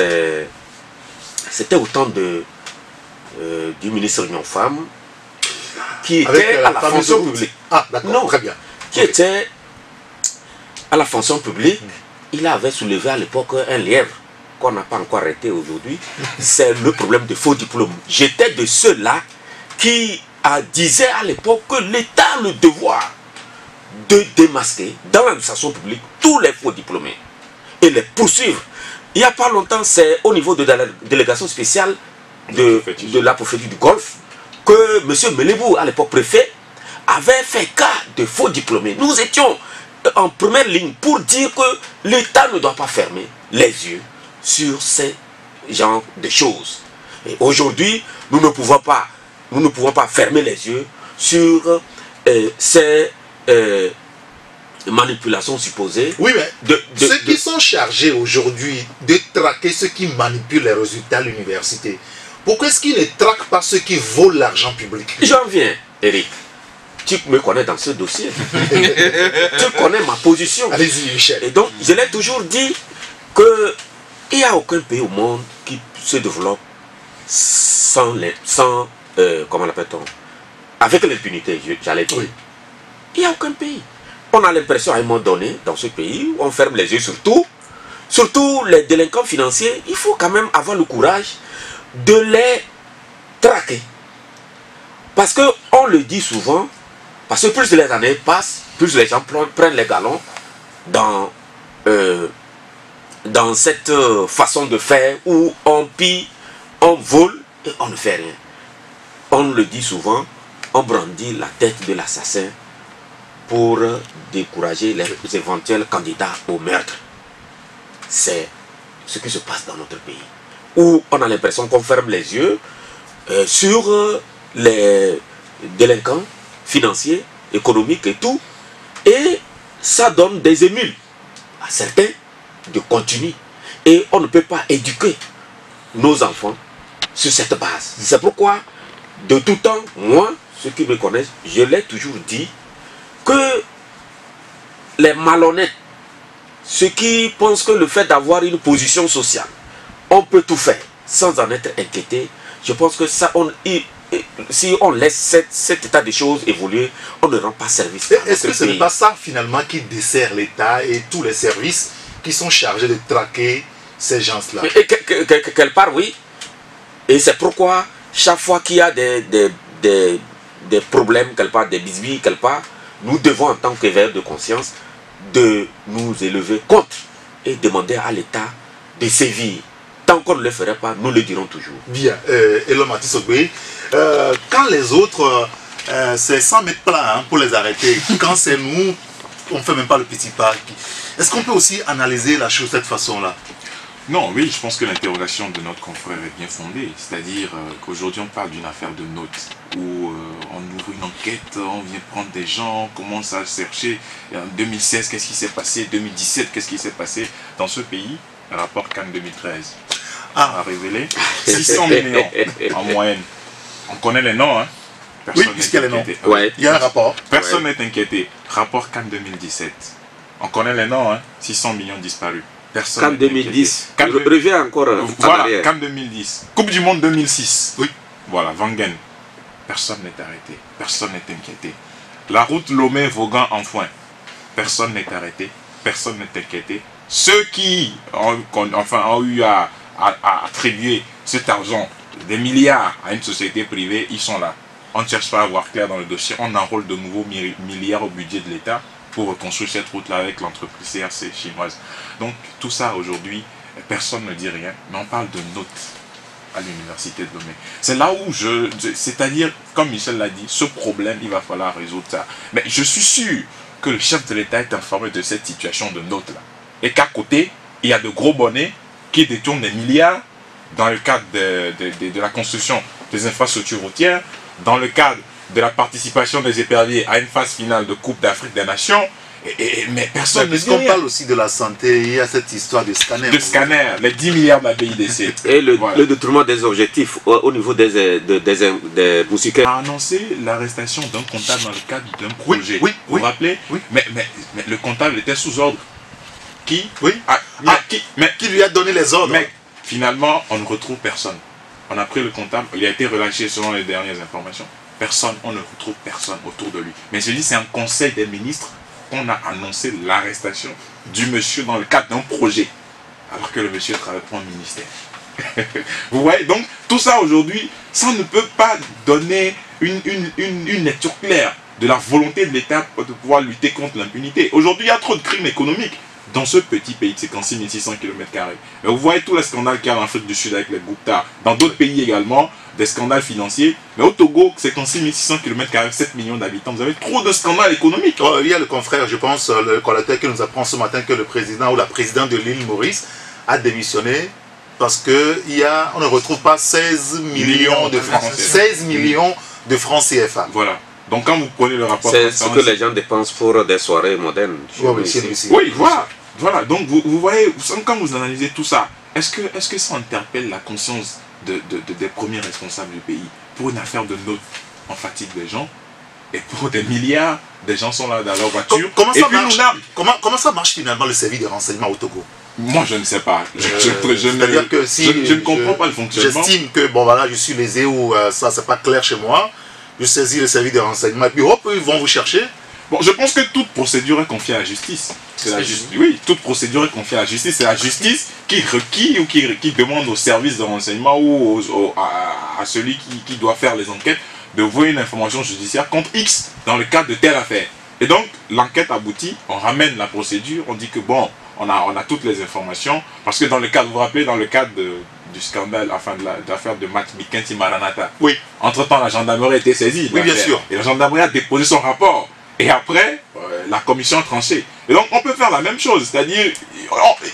c'était au temps du ministre Union Femmes, qui était à la fonction publique. Ah, d'accord, Non, très bien. qui était à la fonction publique, il avait soulevé à l'époque un lièvre qu'on n'a pas encore arrêté aujourd'hui. C'est le problème de faux diplômes. J'étais de ceux-là qui disait à l'époque que l'État a le devoir de démasquer dans l'administration publique tous les faux diplômés et les poursuivre. Il n'y a pas longtemps, c'est au niveau de la délégation spéciale de la prophétie du Golfe que M. Melebou, à l'époque préfet, avait fait cas de faux diplômés. Nous étions en première ligne pour dire que l'État ne doit pas fermer les yeux sur ces genres de choses. Et aujourd'hui, nous ne pouvons pas fermer les yeux sur ces manipulations supposées. Oui, mais ceux qui sont chargés aujourd'hui de traquer ceux qui manipulent les résultats à l'université, pourquoi est-ce qu'ils ne traquent pas ceux qui volent l'argent public? J'en viens, Eric. Tu me connais dans ce dossier. Tu connais ma position. Allez-y, Michel. Et donc, je l'ai toujours dit qu'il n'y a aucun pays au monde qui se développe sans comment l'appelle-t-on? Avec l'impunité, j'allais dire. Oui. Il n'y a aucun pays. On a l'impression à un moment donné, dans ce pays, où on ferme les yeux sur tout, surtout les délinquants financiers, il faut quand même avoir le courage de les traquer. Parce qu'on le dit souvent, parce que plus les années passent, plus les gens prennent les galons dans cette façon de faire où on pille, on vole et on ne fait rien. On le dit souvent, on brandit la tête de l'assassin pour décourager les éventuels candidats au meurtre. C'est ce qui se passe dans notre pays, où on a l'impression qu'on ferme les yeux sur les délinquants financiers, économiques et tout, et ça donne des émules à certains de continuer. Et on ne peut pas éduquer nos enfants sur cette base. C'est pourquoi, de tout temps, moi, ceux qui me connaissent, je l'ai toujours dit, que les malhonnêtes, ceux qui pensent que le fait d'avoir une position sociale, on peut tout faire sans en être inquiété, je pense que ça, si on laisse cet état de choses évoluer, on ne rend pas service. Est-ce que ce n'est pas ça finalement qui dessert l'État et tous les services qui sont chargés de traquer ces gens-là? Quelque part, oui. Et c'est pourquoi chaque fois qu'il y a des problèmes, quelque part, des bisbilles, quelque part, nous devons en tant qu'éveilleurs de conscience de nous élever contre et demander à l'État de sévir. Tant qu'on ne le ferait pas, nous le dirons toujours. Bien, Elon Matisse Ogbe, quand les autres, c'est 100 mètres plats pour les arrêter. Quand c'est nous, on ne fait même pas le petit pas. Est-ce qu'on peut aussi analyser la chose de cette façon-là? Non, oui, je pense que l'interrogation de notre confrère est bien fondée. C'est-à-dire qu'aujourd'hui, on parle d'une affaire de notes où on ouvre une enquête, on vient prendre des gens, on commence à chercher. Et en 2016, qu'est-ce qui s'est passé? 2017, qu'est-ce qui s'est passé dans ce pays? Le rapport Cannes 2013 a révélé 600 millions en moyenne. On connaît les noms, hein? Oui, puisqu'il y a les noms. Ouais. Il y a un rapport. Personne n'est inquiété. Rapport Cannes 2017. On connaît les noms, hein? 600 millions disparus. Cannes 2010. Reviens encore. Voilà, Cannes 2010. Coupe du Monde 2006. Oui. Voilà, Wangen. Personne n'est arrêté. Personne n'est inquiété. La route Lomé-Vaughan-Enfoin. Personne n'est arrêté. Personne n'est inquiété. Ceux qui ont eu à attribuer cet argent, des milliards à une société privée, ils sont là. On ne cherche pas à voir clair dans le dossier. On enrôle de nouveaux milliards au budget de l'État pour reconstruire cette route-là avec l'entreprise CRC chinoise. Donc tout ça aujourd'hui, personne ne dit rien, mais on parle de notes à l'université de Lomé. C'est là où c'est-à-dire, comme Michel l'a dit, ce problème, il va falloir résoudre ça. Mais je suis sûr que le chef de l'État est informé de cette situation de notes-là. Et qu'à côté, il y a de gros bonnets qui détournent des milliards dans le cadre de la construction des infrastructures routières, dans le cadre de la participation des éperviers à une phase finale de Coupe d'Afrique des Nations, mais personne ne dit rien. Puisqu'on parle aussi de la santé, il y a cette histoire de scanner. De scanner, les 10 milliards de la BIDC. Et le détournement des objectifs au niveau des boursiquets. A annoncé l'arrestation d'un comptable dans le cadre d'un projet. Oui, vous vous rappelez? Oui. Mais le comptable était sous ordre. Qui? Oui. Qui lui a donné les ordres? Mais finalement, on ne retrouve personne. On a pris le comptable, il a été relâché selon les dernières informations. Personne, on ne retrouve personne autour de lui. Mais je dis, c'est un conseil des ministres qu'on a annoncé l'arrestation du monsieur dans le cadre d'un projet. Alors que le monsieur travaille pour un ministère. Vous voyez, donc tout ça aujourd'hui, ça ne peut pas donner une lecture claire de la volonté de l'État de pouvoir lutter contre l'impunité. Aujourd'hui, il y a trop de crimes économiques dans ce petit pays de 56 600 km². Mais vous voyez tous les scandales qu'il y a en Afrique du Sud avec les Gupta, dans d'autres pays également, des scandales financiers. Mais au Togo, 56 600 km², 7 millions d'habitants, vous avez trop de scandales économiques. Oh, il y a le confrère, je pense, le collecteur qui nous apprend ce matin que le président ou la présidente de l'île Maurice a démissionné parce qu'on ne retrouve pas 16 millions de francs. 16 millions de francs CFA. Voilà. Donc quand vous prenez le rapport... C'est ce que les gens dépensent pour des soirées modernes. Oui, voilà. Donc vous voyez, quand vous analysez tout ça, est-ce que ça interpelle la conscience des premiers responsables du pays pour une affaire de notes en fatigue des gens et pour des milliards, des gens sont là dans leur voiture. Comment ça marche finalement le service de renseignement au Togo? Moi je ne sais pas. C'est-à-dire que si je ne comprends pas le fonctionnement. J'estime que bon voilà, je suis lésé ou ça c'est pas clair chez moi. Je saisis le service de renseignement et puis hop, ils vont vous chercher. Bon, je pense que toute procédure est confiée à la justice. Oui, toute procédure est confiée à la justice. C'est la justice qui requiert ou qui demande au service de renseignement ou à celui qui doit faire les enquêtes de voir une information judiciaire contre X dans le cadre de telle affaire. Et donc, l'enquête aboutit, on ramène la procédure, on dit que bon, on a toutes les informations. Parce que dans le cadre, vous vous rappelez, dans le cadre du scandale, enfin de l'affaire de Matt Mikenty Maranatha. Oui. Entre-temps, la gendarmerie a été saisie. Oui, bien sûr. Et la gendarmerie a déposé son rapport. Et après, la commission a tranché. Et donc, on peut faire la même chose. C'est-à-dire,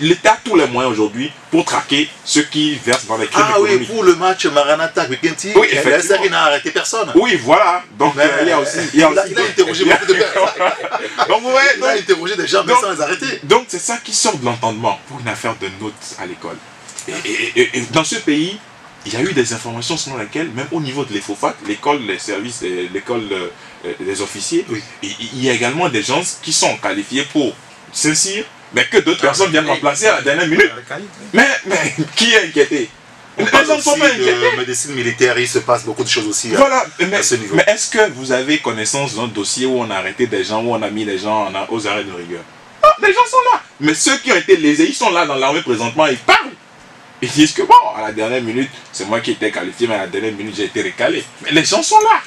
l'État a tous les moyens aujourd'hui pour traquer ceux qui versent dans les crimes économiques. Oui, pour le match Maranatha Mikenty, oui, la SRI n'a arrêté personne. Oui, voilà. Donc, il y a aussi... Il a interrogé beaucoup de personnes. Donc, ouais, il a interrogé des gens, mais sans les arrêter. Donc, c'est ça qui sort de l'entendement pour une affaire de notes à l'école. Et dans ce pays, il y a eu des informations selon lesquelles, même au niveau de l'EFOFAC, l'école, les services, l'école des officiers, oui. Il y a également des gens qui sont qualifiés pour ceci, mais que d'autres personnes viennent remplacer à la dernière minute. Mais qui est inquiété? Les gens ne sont pas inquiétés. De médecine militaire, il se passe beaucoup de choses aussi voilà, à ce niveau. Mais est-ce que vous avez connaissance d'un dossier où on a arrêté des gens, où on a mis les gens aux arrêts de rigueur? Non, les gens sont là. Mais ceux qui ont été lésés, ils sont là dans l'armée présentement, ils parlent. Ils disent que bon, à la dernière minute, c'est moi qui étais qualifié, mais à la dernière minute, j'ai été recalé. Mais les gens sont là.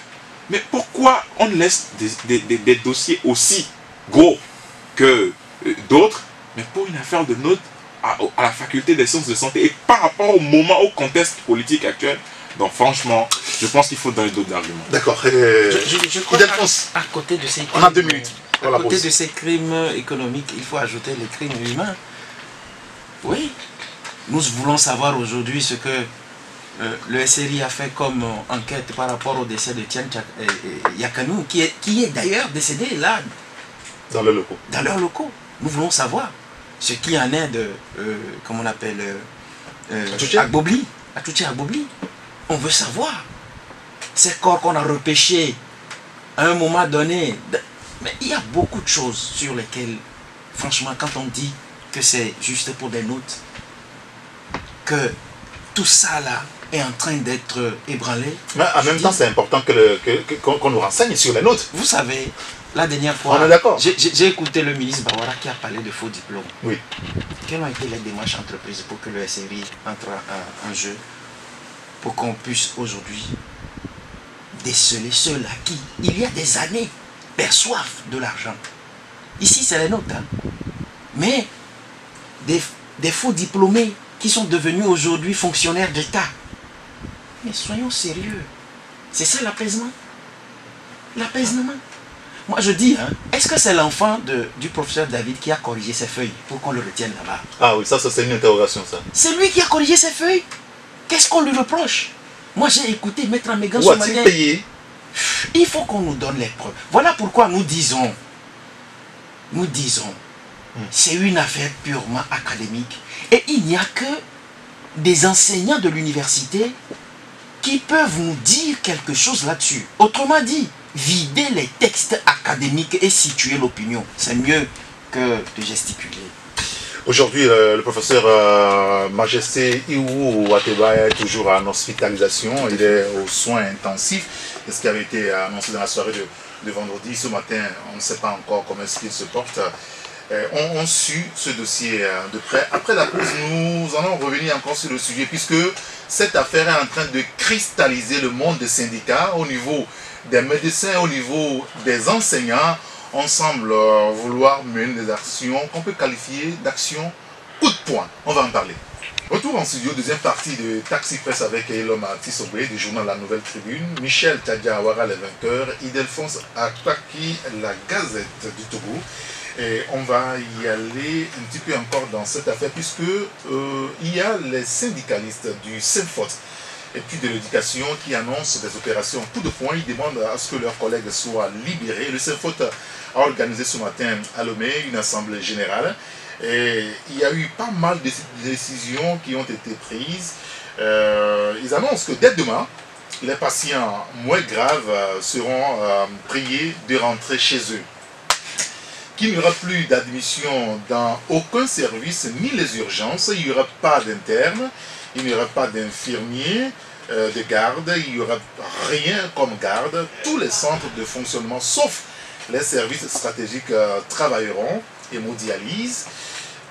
Mais pourquoi on laisse des dossiers aussi gros que d'autres, mais pour une affaire de notes à la faculté des sciences de santé et par rapport au moment, au contexte politique actuel? Donc franchement, je pense qu'il faut donner d'autres arguments. D'accord. Je crois qu'à côté de ces crimes, on a 2 minutes. À côté de ces crimes économiques, il faut ajouter les crimes humains. Oui. Nous voulons savoir aujourd'hui ce que le SRI a fait comme enquête par rapport au décès de Tian Yakanou, qui est d'ailleurs décédé là. Dans leurs locaux. Dans leurs locaux. Nous voulons savoir ce qui en est de, comment on appelle, Agbobli. Atouché Agbobli. On veut savoir. Ces corps qu'on a repêchés à un moment donné. Mais il y a beaucoup de choses sur lesquelles, franchement, quand on dit que c'est juste pour des notes, que tout ça là est en train d'être ébranlé. Mais en même temps, c'est important qu'on nous renseigne sur les notes. Vous savez, la dernière fois, j'ai écouté le ministre Bawara qui a parlé de faux diplômes. Oui. Quelles ont été les démarches entreprises pour que le SRI entre en jeu, pour qu'on puisse aujourd'hui déceler ceux-là qui, il y a des années, perçoivent de l'argent. Ici, c'est les notes. Hein. Mais des faux diplômés qui sont devenus aujourd'hui fonctionnaires d'État. Mais soyons sérieux. C'est ça l'apaisement. L'apaisement. Moi je dis, hein, est-ce que c'est l'enfant du professeur David qui a corrigé ses feuilles pour qu'on le retienne là-bas? Ah oui, ça c'est une interrogation ça. C'est lui qui a corrigé ses feuilles. Qu'est-ce qu'on lui reproche? Moi j'ai écouté Maître Amégan ce matin. Payé? Il faut qu'on nous donne les preuves. Voilà pourquoi nous disons, c'est une affaire purement académique. Et il n'y a que des enseignants de l'université qui peuvent nous dire quelque chose là-dessus. Autrement dit, vider les textes académiques et situer l'opinion. C'est mieux que de gesticuler. Aujourd'hui, le professeur Majesté Iwu Ateba est toujours en hospitalisation. Il est aux soins intensifs. C'est ce qui avait été annoncé dans la soirée de vendredi. Ce matin, on ne sait pas encore comment est-ce qu'il se porte. On suit ce dossier de près. Après la pause, nous allons revenir encore sur le sujet puisque cette affaire est en train de cristalliser le monde des syndicats au niveau des médecins, au niveau des enseignants. On semble vouloir mener des actions qu'on peut qualifier d'actions coup de poing. On va en parler. Retour en studio, deuxième partie de Taxi Presse avec Eloma Tissobé du journal La Nouvelle Tribune, Michel Tadja-Awara, les vainqueurs, Ildefonse Ataki, la Gazette du Togo. Et on va y aller un petit peu encore dans cette affaire puisque il y a les syndicalistes du SEMFOT et puis de l'éducation qui annoncent des opérations coup de poing. Ils demandent à ce que leurs collègues soient libérés. Le SEMFOT a organisé ce matin à Lomé une assemblée générale et il y a eu pas mal de décisions qui ont été prises. Ils annoncent que dès demain, les patients moins graves seront priés de rentrer chez eux. Qu'il n'y aura plus d'admission dans aucun service, ni les urgences, il n'y aura pas d'interne, il n'y aura pas d'infirmiers de garde, il n'y aura rien comme garde. Tous les centres de fonctionnement, sauf les services stratégiques, travailleront, hémodialyse,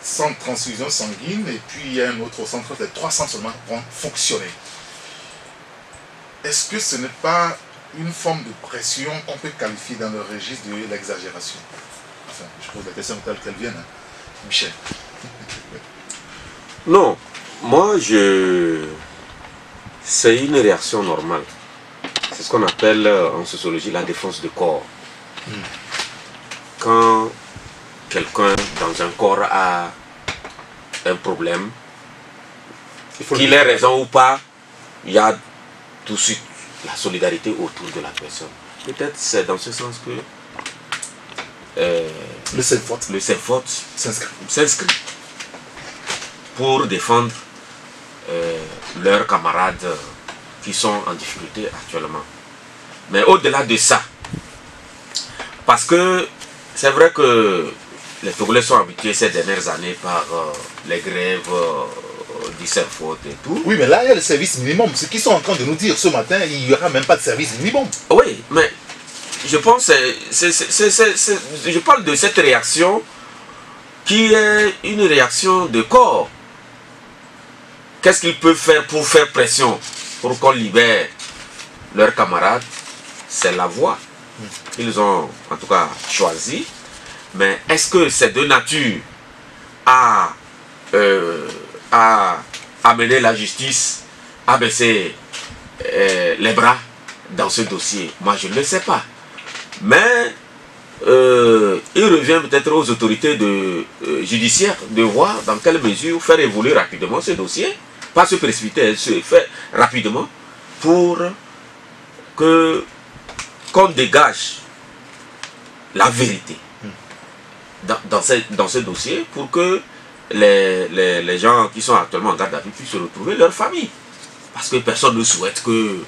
centre de transfusion sanguine, et puis il y a un autre centre, les 3 centres seulement vont fonctionner. Est-ce que ce n'est pas une forme de pression qu'on peut qualifier dans le registre de l'exagération? Enfin, je pose la question telle qu'elle vienne, hein. Michel. Non, Moi, c'est une réaction normale. C'est ce qu'on appelle en sociologie la défense de corps. Quand quelqu'un dans un corps a un problème, qu'il ait raison ou pas, il y a tout de suite la solidarité autour de la personne. Peut-être c'est dans ce sens que le self-vote s'inscrit pour défendre leurs camarades qui sont en difficulté actuellement. Mais au-delà de ça, parce que c'est vrai que les Togolais sont habitués ces dernières années par les grèves du self-vote et tout. Oui, mais là, il y a le service minimum. Ce qu'ils sont en train de nous dire ce matin, il n'y aura même pas de service minimum. Oui, mais je pense je parle de cette réaction qui est une réaction de corps. Qu'est-ce qu'ils peuvent faire pour faire pression, pour qu'on libère leurs camarades? C'est la voie qu'ils ont en tout cas choisie. Mais est-ce que c'est de nature à amener la justice à baisser les bras dans ce dossier? Moi, je ne le sais pas. Mais il revient peut-être aux autorités judiciaires de voir dans quelle mesure faire évoluer rapidement ce dossier. Pas se précipiter, se faire rapidement pour qu'on dégage la vérité dans ce dossier pour que les gens qui sont actuellement en garde à vue puissent retrouver leur famille. Parce que personne ne souhaite que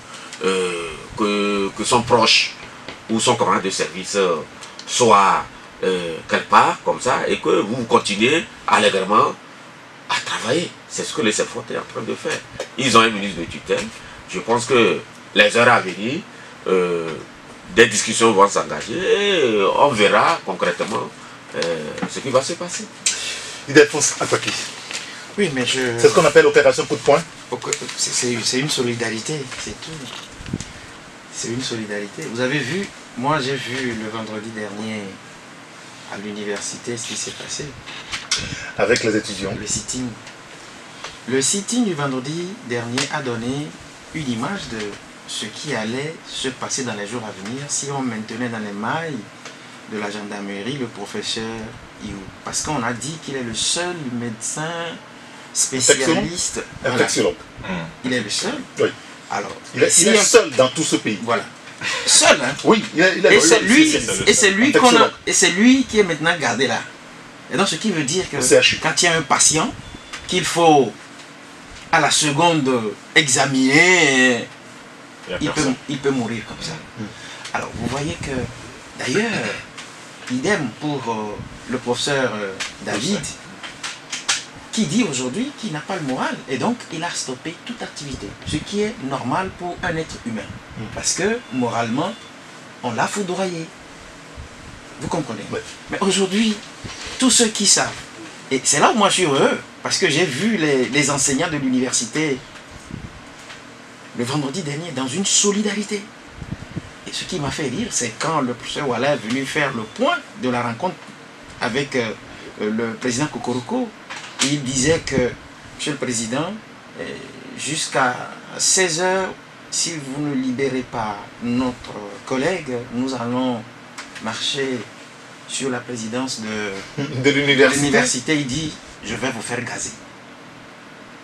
son proche ou son camarade de service soit quelque part comme ça et que vous continuez allègrement à travailler. C'est ce que le self-vote est en train de faire. Ils ont un ministre de tutelle. Je pense que les heures à venir, des discussions vont s'engager et on verra concrètement ce qui va se passer. Ildefonse Akwaki. Oui, mais c'est ce qu'on appelle opération coup de poing. C'est une solidarité, c'est tout. C'est une solidarité. Vous avez vu, moi j'ai vu le vendredi dernier à l'université ce qui s'est passé. Avec les étudiants. Le sitting. Le sitting du vendredi dernier a donné une image de ce qui allait se passer dans les jours à venir si on maintenait dans les mailles de la gendarmerie le professeur Iou. Parce qu'on a dit qu'il est le seul médecin spécialiste. Infectiologue. Voilà. Il est le seul. Oui. Alors, il est seul dans tout ce pays. Voilà. Seul, hein. Oui, il est et c'est lui qui est maintenant gardé là. Et donc ce qui veut dire que quand il y a un patient qu'il faut à la seconde examiner, il peut mourir comme ça. Alors vous voyez que d'ailleurs, idem pour le professeur David, qui dit aujourd'hui qu'il n'a pas le moral et donc il a stoppé toute activité, ce qui est normal pour un être humain parce que moralement on l'a foudroyé, vous comprenez? Mais aujourd'hui tous ceux qui savent, et c'est là où moi je suis heureux parce que j'ai vu les enseignants de l'université le vendredi dernier dans une solidarité, et ce qui m'a fait rire c'est quand le professeur Walla est venu faire le point de la rencontre avec le président Kokoroko. Il disait que, Monsieur le Président, jusqu'à 16 h, si vous ne libérez pas notre collègue, nous allons marcher sur la présidence de l'université. Il dit, je vais vous faire gazer.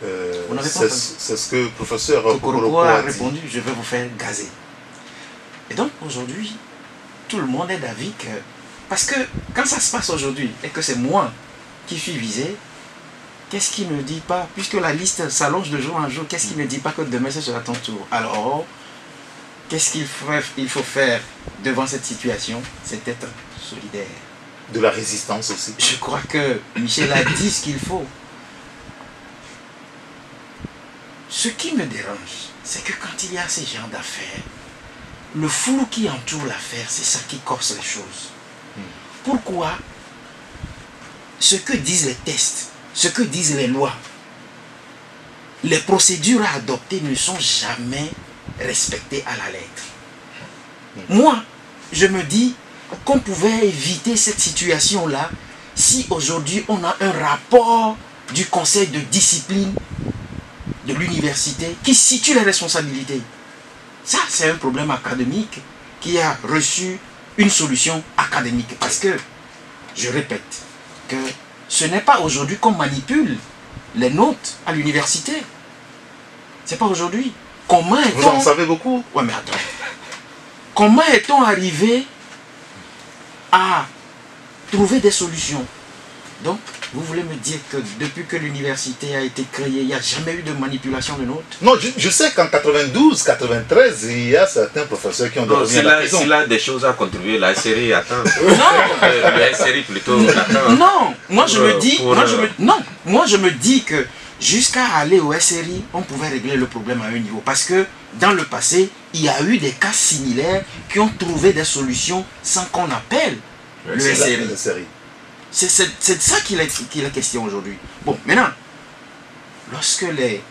C'est ce que le professeur Kokoroko a répondu, je vais vous faire gazer. Et donc aujourd'hui, tout le monde est d'avis que... Parce que quand ça se passe aujourd'hui, et que c'est moi qui suis visé, qu'est-ce qui ne dit pas, puisque la liste s'allonge de jour en jour, qu'est-ce qui ne dit pas que demain ce sera ton tour? Alors, qu'est-ce qu'il faut faire devant cette situation? C'est être solidaire. De la résistance aussi. Je crois que Michel a dit ce qu'il faut. Ce qui me dérange, c'est que quand il y a ces genres d'affaires, le flou qui entoure l'affaire, c'est ça qui corse les choses. Pourquoi ce que disent les tests, ce que disent les lois, les procédures à adopter ne sont jamais respectées à la lettre? Moi, je me dis qu'on pouvait éviter cette situation-là si aujourd'hui on a un rapport du conseil de discipline de l'université qui situe les responsabilités. Ça, c'est un problème académique qui a reçu une solution académique. Parce que, je répète, que ce n'est pas aujourd'hui qu'on manipule les notes à l'université. C'est pas aujourd'hui. Comment est-on... Vous en savez beaucoup. Ouais, mais attends. Comment est-on arrivé à trouver des solutions? Donc, vous voulez me dire que depuis que l'université a été créée, il n'y a jamais eu de manipulation de notes? Non, je sais qu'en 92, 93, il y a certains professeurs qui ont Non, dormi à la prison. s'il a des choses à contribuer, la série attend. Non. La série plutôt attend. Non, moi je me dis, Pour, moi je me dis que jusqu'à aller au SRI, on pouvait régler le problème à un niveau. Parce que dans le passé, il y a eu des cas similaires qui ont trouvé des solutions sans qu'on appelle le SRI. C'est de ça qu'il est question aujourd'hui. Bon, maintenant, lorsque les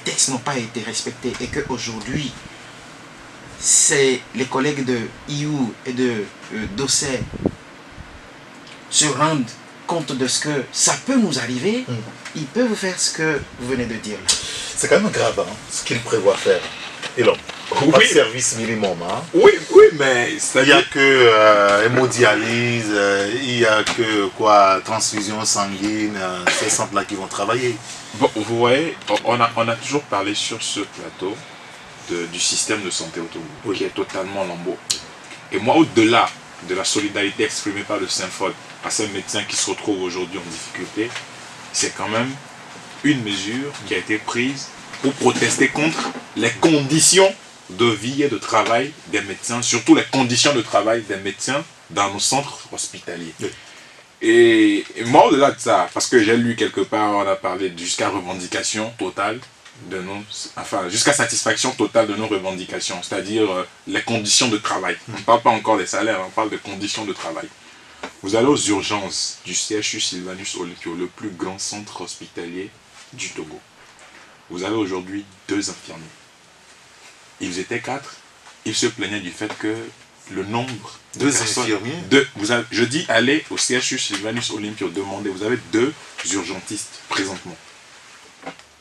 textes n'ont pas été respectés et qu'aujourd'hui, c'est les collègues de IU et de Dossé se rendent compte de ce que ça peut nous arriver, ils peuvent faire ce que vous venez de dire là. C'est quand même grave, hein, ce qu'il prévoit faire. Et là, pas de service minimum. Hein. Oui, mais il n'y a que hémodialyse, il n'y a que quoi, transfusion sanguine, ces centres-là qui vont travailler. Bon, vous voyez, on a toujours parlé sur ce plateau du système de santé au Togo, qui est totalement lambeau. Et moi, au-delà de la solidarité exprimée par le Synfod à ces médecins qui se retrouvent aujourd'hui en difficulté, c'est quand même une mesure qui a été prise pour protester contre les conditions de vie et de travail des médecins, surtout les conditions de travail des médecins dans nos centres hospitaliers. Oui. Et moi, au-delà de ça, parce que j'ai lu quelque part, on a parlé jusqu'à revendication totale de nos, enfin, jusqu'à satisfaction totale de nos revendications, c'est-à-dire les conditions de travail. On ne parle pas encore des salaires, on parle de conditions de travail. Vous allez aux urgences du CHU Sylvanus Olympio, le plus grand centre hospitalier du Togo. Vous avez aujourd'hui 2 infirmiers. Ils étaient 4. Ils se plaignaient du fait que le nombre de personnes... Infirmiers je dis, allez au CHU Sylvanus Olympio, demandez. Vous avez 2 urgentistes présentement.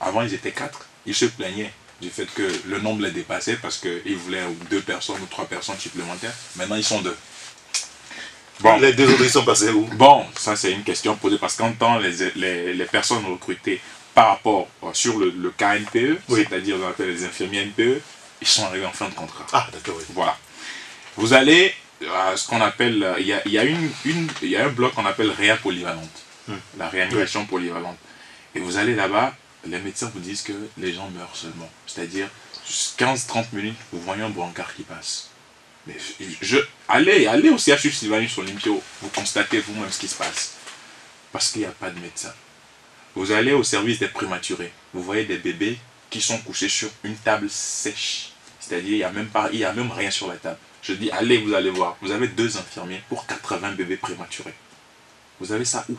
Avant, ils étaient 4. Ils se plaignaient du fait que le nombre les dépassait parce qu'ils voulaient 2 personnes ou 3 personnes supplémentaires. Maintenant, ils sont 2. Bon. Les 2 autres, ils sont passés où? Bon, ça c'est une question posée parce qu'en temps, les personnes recrutées par rapport sur le KNPE, c'est-à-dire on appelle les infirmiers NPE, ils sont arrivés en fin de contrat. Ah, d'accord, oui. Voilà. Vous allez à ce qu'on appelle, il y a un bloc qu'on appelle réa polyvalente, la réanimation polyvalente. Et vous allez là-bas, les médecins vous disent que les gens meurent seulement. C'est-à-dire, 15-30 minutes, vous voyez un brancard qui passe. Mais allez au CHU Sylvanus Olympio, vous constatez vous-même ce qui se passe. Parce qu'il n'y a pas de médecin. Vous allez au service des prématurés, vous voyez des bébés qui sont couchés sur une table sèche. C'est-à-dire, il n'y a même rien sur la table. Je dis, allez, vous allez voir. Vous avez 2 infirmiers pour 80 bébés prématurés. Vous avez ça où?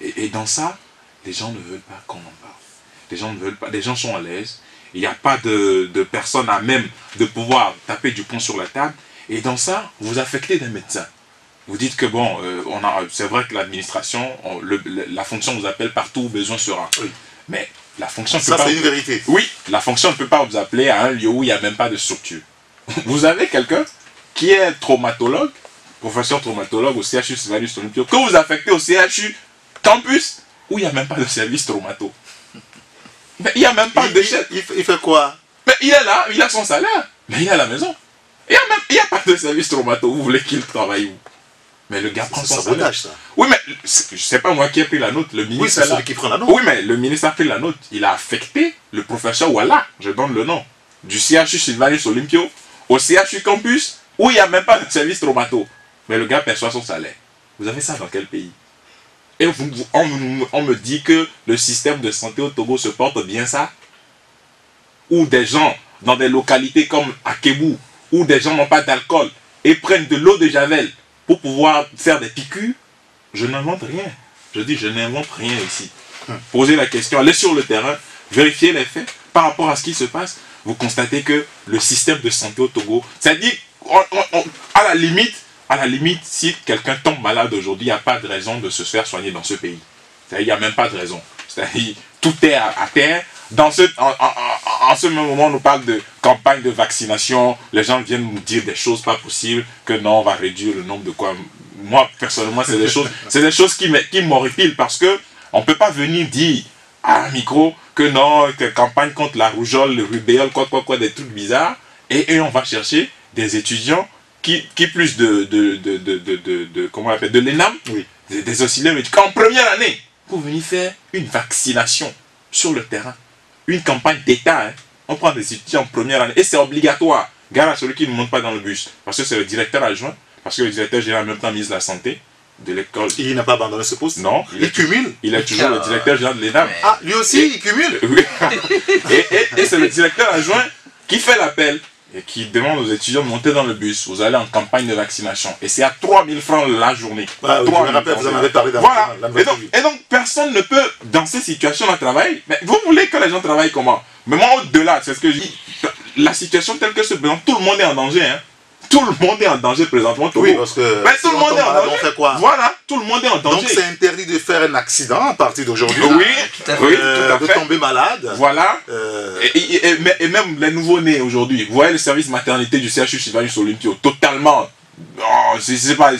Et dans ça, les gens ne veulent pas qu'on en parle. Les gens ne veulent pas. Les gens sont à l'aise. Il n'y a pas de personne à même de pouvoir taper du poing sur la table. Et dans ça, vous affectez des médecins. Vous dites que bon, c'est vrai que l'administration, la fonction vous appelle partout où besoin sera. Oui. Mais la fonction ne peut pas... Ça, c'est une vérité. Oui, la fonction ne peut pas vous appeler à un lieu où il n'y a même pas de structure. Vous avez quelqu'un qui est traumatologue, professeur traumatologue au CHU Sylvanus Olympio, que vous affectez au CHU Campus, où il n'y a même pas de service traumato. Mais il n'y a même pas de chef. Il fait quoi? Mais il est là, il a son salaire, mais il est à la maison. Il n'y a pas de service traumato. Vous voulez qu'il travaille où? Mais le gars prend son salaire. Ça. Oui, mais c'est pas moi qui ai pris la note. Le ministre, oui, c'est celui qui prend la note. Oui, mais le ministre a pris la note. Il a affecté le professeur Walla, je donne le nom, du CHU Sylvanus Olympio au CHU Campus, où il n'y a même pas de service traumato. Mais le gars perçoit son salaire. Vous avez ça dans quel pays? Et on me dit que le système de santé au Togo se porte bien, ça? Ou des gens dans des localités comme Akebou, où des gens n'ont pas d'alcool et prennent de l'eau de Javel pour pouvoir faire des piqûres? Je n'invente rien. Je dis, je n'invente rien ici. Posez la question, allez sur le terrain, vérifiez les faits. Par rapport à ce qui se passe, vous constatez que le système de santé au Togo, c'est-à-dire, à la limite, si quelqu'un tombe malade aujourd'hui, il n'y a pas de raison de se faire soigner dans ce pays. Il n'y a même pas de raison. c'est-à-dire tout est à terre. En ce même moment, on nous parle de campagne de vaccination, les gens viennent nous dire des choses pas possibles, que non, on va réduire le nombre de quoi. Moi, personnellement, c'est des choses qui m'horripilent parce que on peut pas venir dire à un micro que non, que campagne contre la rougeole, le rubéole, quoi, des trucs bizarres, et on va chercher des étudiants qui plus comment on appelle, de l'ENAM, Oui. des auxiliaires médicaux en première année, pour venir faire une vaccination sur le terrain. Une campagne d'État, hein. On prend des étudiants en première année, et c'est obligatoire. Gare à celui qui ne monte pas dans le bus, parce que c'est le directeur adjoint, parce que le directeur général en même temps ministre de la Santé, de l'école. Il n'a pas abandonné ce poste. Non. Il cumule. Il est toujours le directeur général de l'ENAM. Ah, lui aussi, il cumule. Oui. Et c'est le directeur adjoint qui fait l'appel et qui demande aux étudiants de monter dans le bus. Vous allez en campagne de vaccination. Et c'est à 3000 francs la journée. Ah, oui, je me rappelle, vous en avez parlé dans voilà. la Et donc, personne ne peut, dans ces situations de travail, mais vous voulez que les gens travaillent comment? Mais moi, au-delà, c'est ce que je dis, la situation telle que se présente, tout le monde est en danger. Hein. Tout le monde est en danger présentement. Oui, parce que mais tout le monde est en danger. On fait quoi? Voilà, tout le monde est en danger. Donc c'est interdit de faire un accident à partir d'aujourd'hui. Oui, tout à fait. De tomber malade. Voilà. Et même les nouveaux-nés aujourd'hui, vous voyez le service maternité du CHU Sylvanus Olympio, totalement. Oh, c'est pas,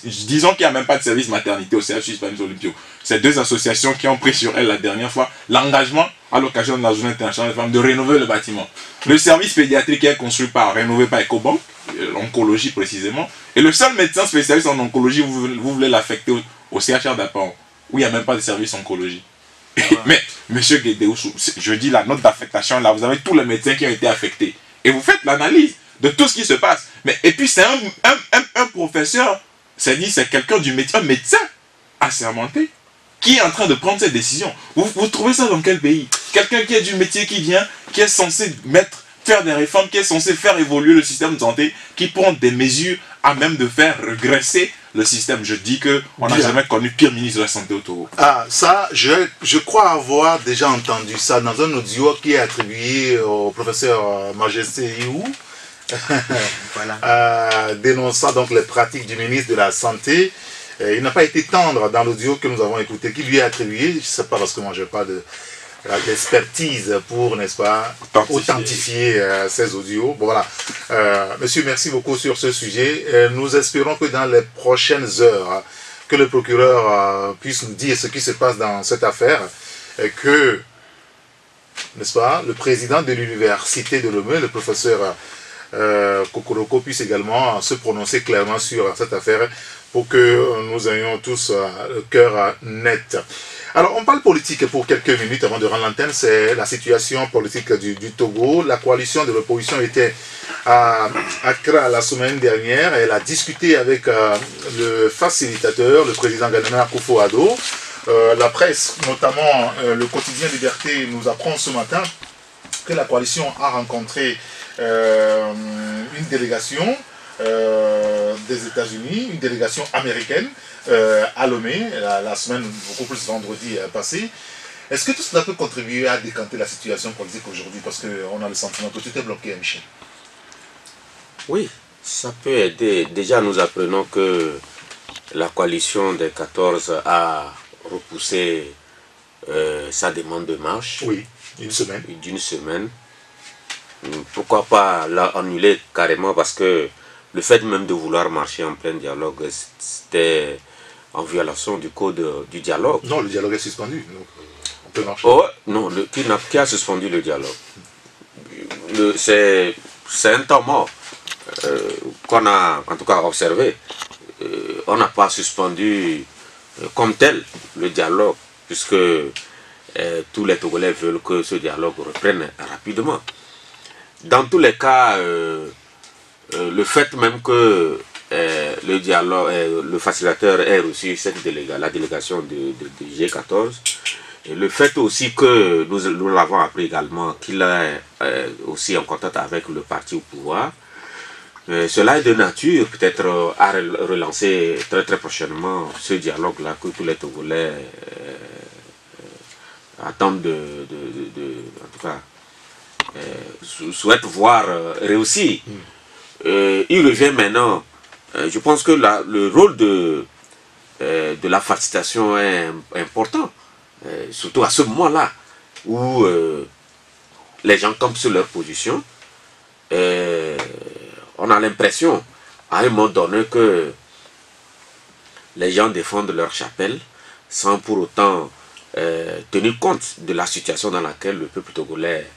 disons qu'il n'y a même pas de service maternité au CHU Sylvanus Olympio. C'est deux associations qui ont pris sur elles la dernière fois l'engagement à l'occasion de la journée internationale des femmes de rénover le bâtiment. Le service pédiatrique est construit rénové par Ecobank, l'oncologie précisément, et le seul médecin spécialiste en oncologie, vous voulez l'affecter au CHR d'Apan, où il n'y a même pas de service oncologie. Mais, monsieur Guédéou, je dis la note d'affectation là, vous avez tous les médecins qui ont été affectés, et vous faites l'analyse de tout ce qui se passe. Et puis c'est un professeur, c'est quelqu'un du métier, un médecin assermenté, qui est en train de prendre cette décision. Vous trouvez ça dans quel pays? Quelqu'un qui est du métier, qui vient, qui est censé faire des réformes, qui est censé faire évoluer le système de santé, qui prend des mesures à même de faire régresser le système. Je dis qu'on n'a jamais connu pire ministre de la Santé au Togo. Ah, ça, je crois avoir déjà entendu ça dans un audio qui est attribué au professeur Majesté Iou, voilà. Dénonçant donc les pratiques du ministre de la Santé. Il n'a pas été tendre dans l'audio que nous avons écouté, qui lui est attribué, je ne sais pas parce que moi je n'ai pas d'expertise pour, n'est-ce pas, authentifier ces audios. Bon, voilà. Monsieur, merci beaucoup sur ce sujet. Nous espérons que dans les prochaines heures, que le procureur puisse nous dire ce qui se passe dans cette affaire, et que, n'est-ce pas, le président de l'université de Lomé, le professeur Kokoroko, puisse également se prononcer clairement sur cette affaire, pour que nous ayons tous le cœur net. Alors, on parle politique pour quelques minutes avant de rendre l'antenne. C'est la situation politique du Togo. La coalition de l'opposition était à Accra la semaine dernière. Elle a discuté avec le facilitateur, le président Ghanana Akufo-Addo. La presse, notamment le quotidien Liberté, nous apprend ce matin que la coalition a rencontré une délégation des États-Unis, une délégation américaine à Lomé, la semaine, beaucoup plus vendredi passé. Est-ce que tout cela peut contribuer à décanter la situation politique aujourd'hui? Parce qu'on a le sentiment que tout est bloqué, Michel. Oui, ça peut aider. Déjà, nous apprenons que la coalition des 14 a repoussé sa demande de marche. Oui, d'une semaine. Pourquoi pas l'annuler carrément? Parce que le fait même de vouloir marcher en plein dialogue, c'était en violation du code du dialogue. Non, le dialogue est suspendu, donc on peut marcher. Oh, non, qui a suspendu le dialogue? C'est un temps mort qu'on a en tout cas observé. On n'a pas suspendu comme tel le dialogue, puisque tous les Togolais veulent que ce dialogue reprenne rapidement. Dans tous les cas, le fait même que le dialogue, le facilitateur ait reçu la délégation de G14, et le fait aussi que nous l'avons appris également qu'il est aussi en contact avec le parti au pouvoir, cela est de nature peut-être à relancer très très prochainement ce dialogue-là que tous les Togolais attendent en tout cas, souhaitent voir réussir. Il revient maintenant, je pense que le rôle de la facilitation est important. surtout à ce moment-là, où les gens campent sur leur position, on a l'impression, à un moment donné, que les gens défendent leur chapelle sans pour autant tenir compte de la situation dans laquelle le peuple togolais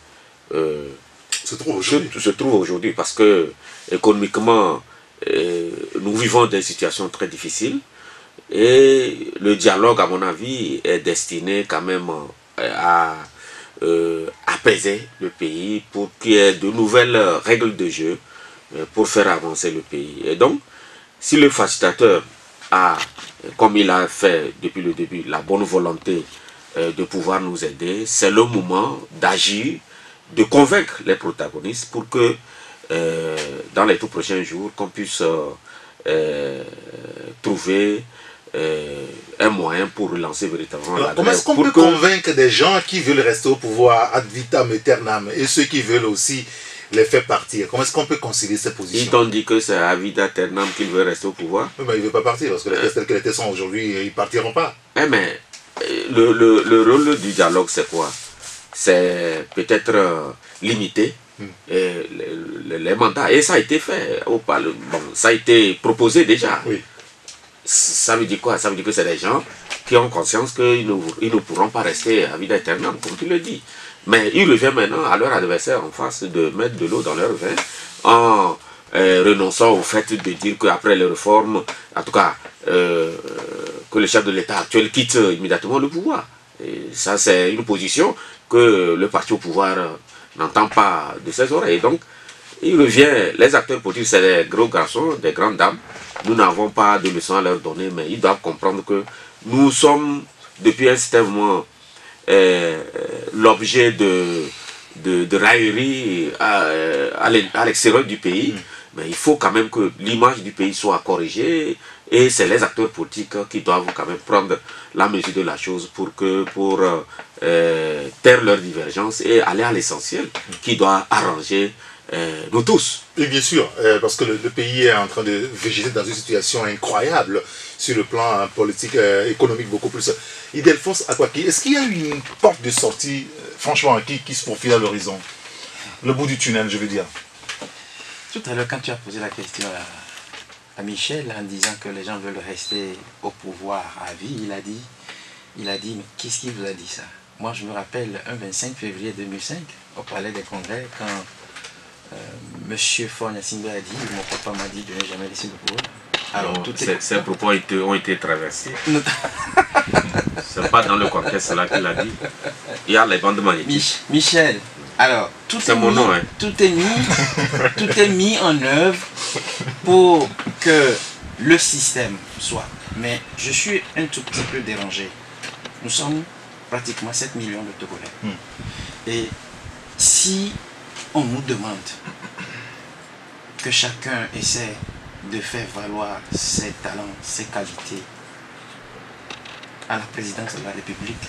se trouve aujourd'hui. Parce que économiquement, nous vivons des situations très difficiles et le dialogue, à mon avis, est destiné quand même à apaiser le pays pour qu'il y ait de nouvelles règles de jeu pour faire avancer le pays. Et donc, si le facilitateur a, comme il a fait depuis le début, la bonne volonté de pouvoir nous aider, c'est le moment d'agir, de convaincre les protagonistes pour que dans les tout prochains jours, qu'on puisse trouver un moyen pour relancer véritablement la grève. Comment est-ce qu'on peut convaincre des gens qui veulent rester au pouvoir ad vitam aeternam et ceux qui veulent aussi les faire partir? Comment est-ce qu'on peut concilier ces positions? Ils t'ont dit que c'est ad vitam aeternam qu'ils veulent rester au pouvoir. Oui, mais ils ne veulent pas partir parce que les tests tels que les tests sont aujourd'hui, ils ne partiront pas. Mais le rôle du dialogue, c'est quoi? C'est peut-être limiter les mandats. Et ça a été fait. Bon, ça a été proposé déjà. Oui. Ça veut dire quoi? Ça veut dire que c'est des gens qui ont conscience qu'ils ne pourront pas rester à vida éternelle, comme tu le dis. Mais il revient maintenant à leur adversaire en face de mettre de l'eau dans leur vin en renonçant au fait de dire qu'après les réformes, en tout cas, que le chef de l'État actuel quitte immédiatement le pouvoir. Et ça, c'est une position que le parti au pouvoir n'entend pas de ses oreilles. Donc, il revient, les acteurs politiques, c'est des gros garçons, des grandes dames. Nous n'avons pas de leçons à leur donner, mais ils doivent comprendre que nous sommes, depuis un certain moment, l'objet de railleries à l'extérieur du pays. Mais il faut quand même que l'image du pays soit corrigée. Et c'est les acteurs politiques qui doivent quand même prendre la mesure de la chose pour taire leurs divergences et aller à l'essentiel qui doit arranger nous tous. Et bien sûr, parce que le pays est en train de végéter dans une situation incroyable sur le plan politique, économique, beaucoup plus. Ildefonse Akwaki, est-ce qu'il y a une porte de sortie, franchement, qui se profile à l'horizon? Le bout du tunnel, je veux dire. Tout à l'heure, quand tu as posé la question à Michel, en disant que les gens veulent rester au pouvoir à vie, il a dit, mais qu'est-ce qui vous a dit ça? Moi, je me rappelle un 25 février 2005, au Palais des Congrès, quand Monsieur Faure Gnassingbé a dit, mon papa m'a dit de ne jamais laisser le pouvoir. Alors, ces propos ont été traversés. C'est pas dans le contexte là qu'il a dit. Il y a les bandes magnétiques. Michel, alors, tout est mis en œuvre pour que le système soit. Mais je suis un tout petit peu dérangé. Nous sommes pratiquement 7 millions de Togolais. Et si on nous demande que chacun essaie de faire valoir ses talents, ses qualités à la présidence de la République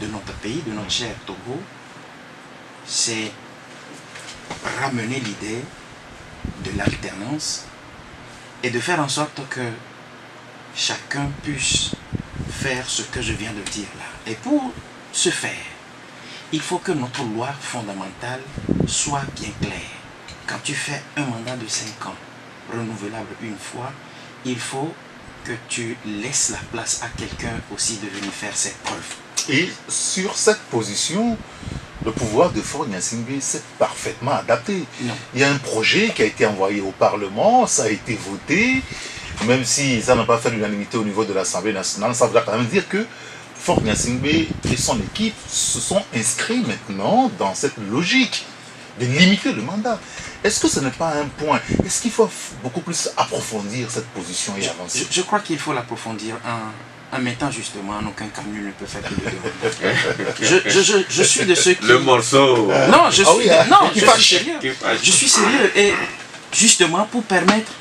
de notre pays, de notre cher Togo, c'est ramener l'idée de l'alternance et de faire en sorte que chacun puisse faire ce que je viens de dire là. Et pour ce faire, il faut que notre loi fondamentale soit bien claire. Quand tu fais un mandat de 5 ans, renouvelable une fois, il faut que tu laisses la place à quelqu'un aussi de venir faire ses preuves. Et sur cette position, le pouvoir de Faure Gnassingbé s'est parfaitement adapté. Non. Il y a un projet qui a été envoyé au Parlement, ça a été voté, même si ça n'a pas fait l'unanimité au niveau de l'Assemblée nationale, ça voudra quand même dire que Faure Gnassingbé et son équipe se sont inscrits maintenant dans cette logique de limiter le mandat. Est-ce que ce n'est pas un point? Est-ce qu'il faut beaucoup plus approfondir cette position et avancer? Je crois qu'il faut l'approfondir en mettant justement en aucun cas nul ne peut faire plus de demande. Je suis de ceux qui... Le morceau... Non, je suis, non, je suis sérieux. Je suis sérieux. Et justement pour permettre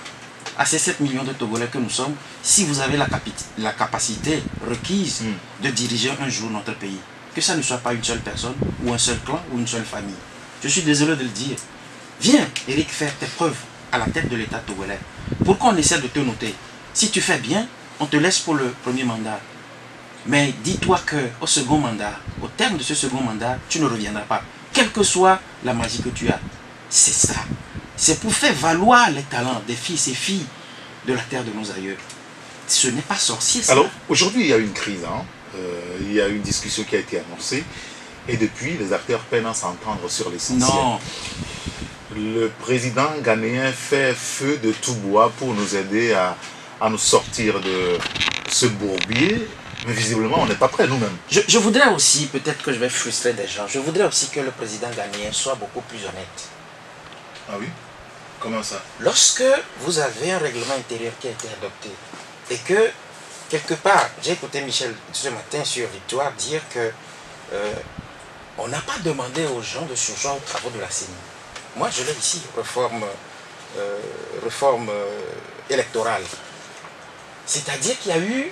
à ces 7 millions de Togolais que nous sommes, si vous avez la capacité requise de diriger un jour notre pays, que ça ne soit pas une seule personne, ou un seul clan, ou une seule famille. Je suis désolé de le dire. Viens, Eric, faire tes preuves à la tête de l'État togolais. Pourquoi on essaie de te noter? Si tu fais bien, on te laisse pour le premier mandat. Mais dis-toi qu'au second mandat, au terme de ce second mandat, tu ne reviendras pas. Quelle que soit la magie que tu as. C'est ça. C'est pour faire valoir les talents des fils et filles de la terre de nos aïeux. Ce n'est pas sorcier, ça. Alors, aujourd'hui, il y a une crise. Hein. Il y a une discussion qui a été annoncée. Et depuis, les acteurs peinent à s'entendre sur l'essentiel. Non. Le président ghanéen fait feu de tout bois pour nous aider à nous sortir de ce bourbier. Mais visiblement, on n'est pas prêts nous-mêmes. Je voudrais aussi, peut-être que je vais frustrer des gens, je voudrais aussi que le président ghanéen soit beaucoup plus honnête. Ah oui? Comment ça? Lorsque vous avez un règlement intérieur qui a été adopté et que, quelque part, j'ai écouté Michel ce matin sur Victoire dire que on n'a pas demandé aux gens de surjoindre aux travaux de la CENI. Moi, je l'ai ici, réforme électorale. C'est-à-dire qu'il y a eu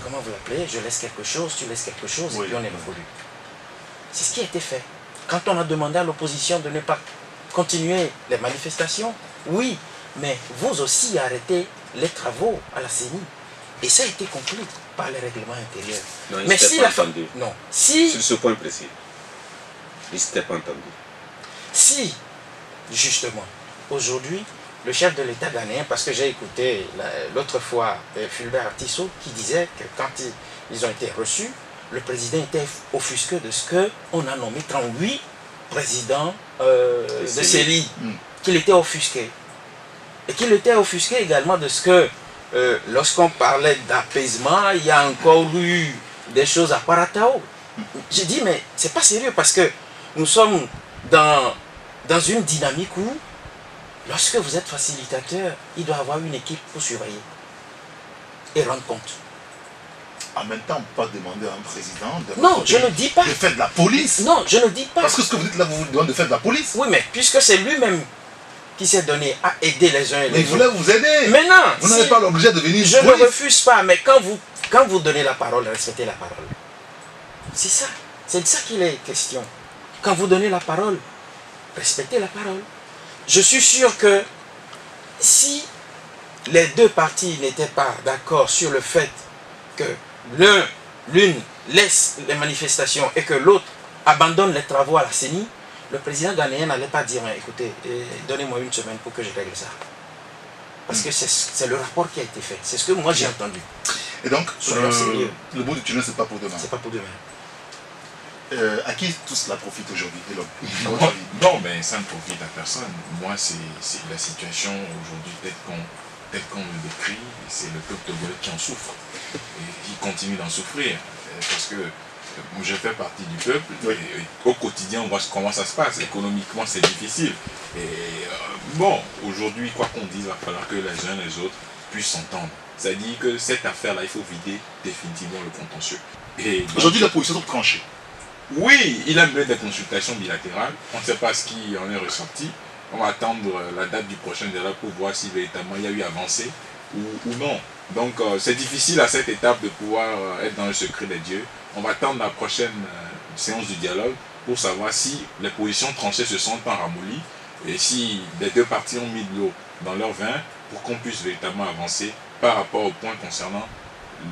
comment vous l'appelez? Je laisse quelque chose, tu laisses quelque chose, oui. Et puis on est révolu. C'est ce qui a été fait. Quand on a demandé à l'opposition de ne pas continuer les manifestations, oui, mais vous aussi arrêtez les travaux à la CENI. Et ça a été conclu par les règlements intérieurs. Non, mais si pas entendu. Non, si... Sur ce point précis, il ne s'était pas entendu. Si, justement, aujourd'hui, le chef de l'État ghanéen, parce que j'ai écouté l'autre fois Fulbert Artissot qui disait que quand ils ont été reçus, le président était offusqué de ce qu'on a nommé 38 présidents de CENI, qu'il était offusqué. Et qu'il était offusqué également de ce que, lorsqu'on parlait d'apaisement, il y a encore eu des choses à Paratao. J'ai dit, mais c'est pas sérieux parce que nous sommes dans une dynamique où lorsque vous êtes facilitateur, il doit y avoir une équipe pour surveiller et rendre compte. En même temps, on ne peut pas demander à un président je ne dis pas. De faire de la police. Non, je ne dis pas. Parce que ce que vous dites là, vous vous demandez de faire de la police. Oui, mais puisque c'est lui-même qui s'est donné à aider les uns et les autres. Mais il voulait vous aider. Mais non. Vous n'avez pas l'objet de venir. Je ne refuse pas, mais quand vous donnez la parole, respectez la parole. C'est ça. C'est de ça qu'il est question. Quand vous donnez la parole, respectez la parole. Je suis sûr que si les deux parties n'étaient pas d'accord sur le fait que l'une laisse les manifestations et que l'autre abandonne les travaux à la CENI, le président ghanéen n'allait pas dire écoutez, donnez-moi une semaine pour que je règle ça. Parce que c'est le rapport qui a été fait. C'est ce que moi j'ai entendu. Et donc, le bout du tunnel, c'est pas pour demain. C'est pas pour demain. À qui tout cela profite aujourd'hui? Non, mais ça ne profite à personne. Moi, c'est la situation aujourd'hui telle qu'on me décrit, c'est le peuple togolais qui en souffre. Et qui continue d'en souffrir. Parce que je fais partie du peuple, oui. Et au quotidien, on voit comment ça se passe. Économiquement, c'est difficile. Et bon, aujourd'hui, quoi qu'on dise, il va falloir que les uns et les autres puissent s'entendre. C'est-à-dire que cette affaire-là, il faut vider définitivement le contentieux. Aujourd'hui, la position est tranchée. Oui, il a mené des consultations bilatérales. On ne sait pas ce qui en est ressorti. On va attendre la date du prochain dialogue pour voir si véritablement il y a eu avancée ou non. Donc c'est difficile à cette étape de pouvoir être dans le secret des dieux. On va attendre la prochaine séance du dialogue pour savoir si les positions tranchées se sont ramollies et si les deux parties ont mis de l'eau dans leur vin pour qu'on puisse véritablement avancer par rapport au point concernant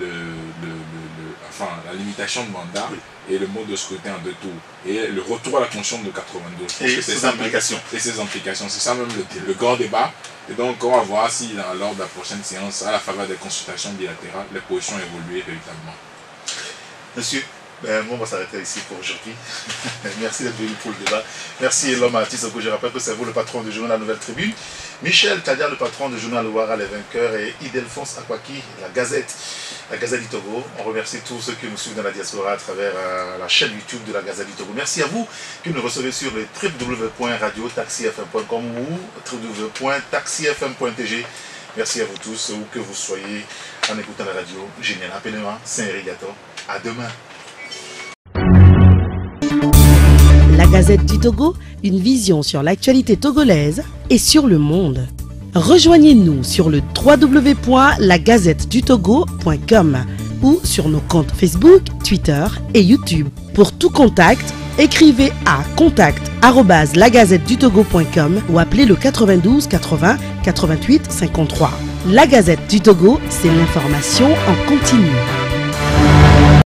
la limitation de mandat. Oui. Et le mode de scrutin en 2 tours. Et le retour à la Constitution de 92. Et ses implications. Et ses implications. C'est ça même le grand débat. Et donc on va voir si lors de la prochaine séance, à la faveur des consultations bilatérales, les positions évoluent véritablement. Monsieur, on va s'arrêter ici pour aujourd'hui. Merci d'être venu pour le débat. Merci l'homme artiste. Je rappelle que c'est vous le patron du journal La Nouvelle Tribune. Michel Kadia, le patron du journal Ouara Les Vainqueurs, et Idelphonse Akwaki, la Gazette du Togo. On remercie tous ceux qui nous suivent dans la diaspora à travers la chaîne YouTube de la Gazette du Togo. Merci à vous qui nous recevez sur le www.radiotaxifm.com ou www.taxifm.tg. Merci à vous tous, où que vous soyez, en écoutant la radio. Génial. Appelez-moi Saint-Érigaton. À demain. La Gazette du Togo, une vision sur l'actualité togolaise et sur le monde. Rejoignez-nous sur le www.lagazettedutogo.com ou sur nos comptes Facebook, Twitter et YouTube. Pour tout contact, Écrivez à contact@lagazettedutogo.com ou appelez le 92 80 88 53. La Gazette du Togo, c'est l'information en continu.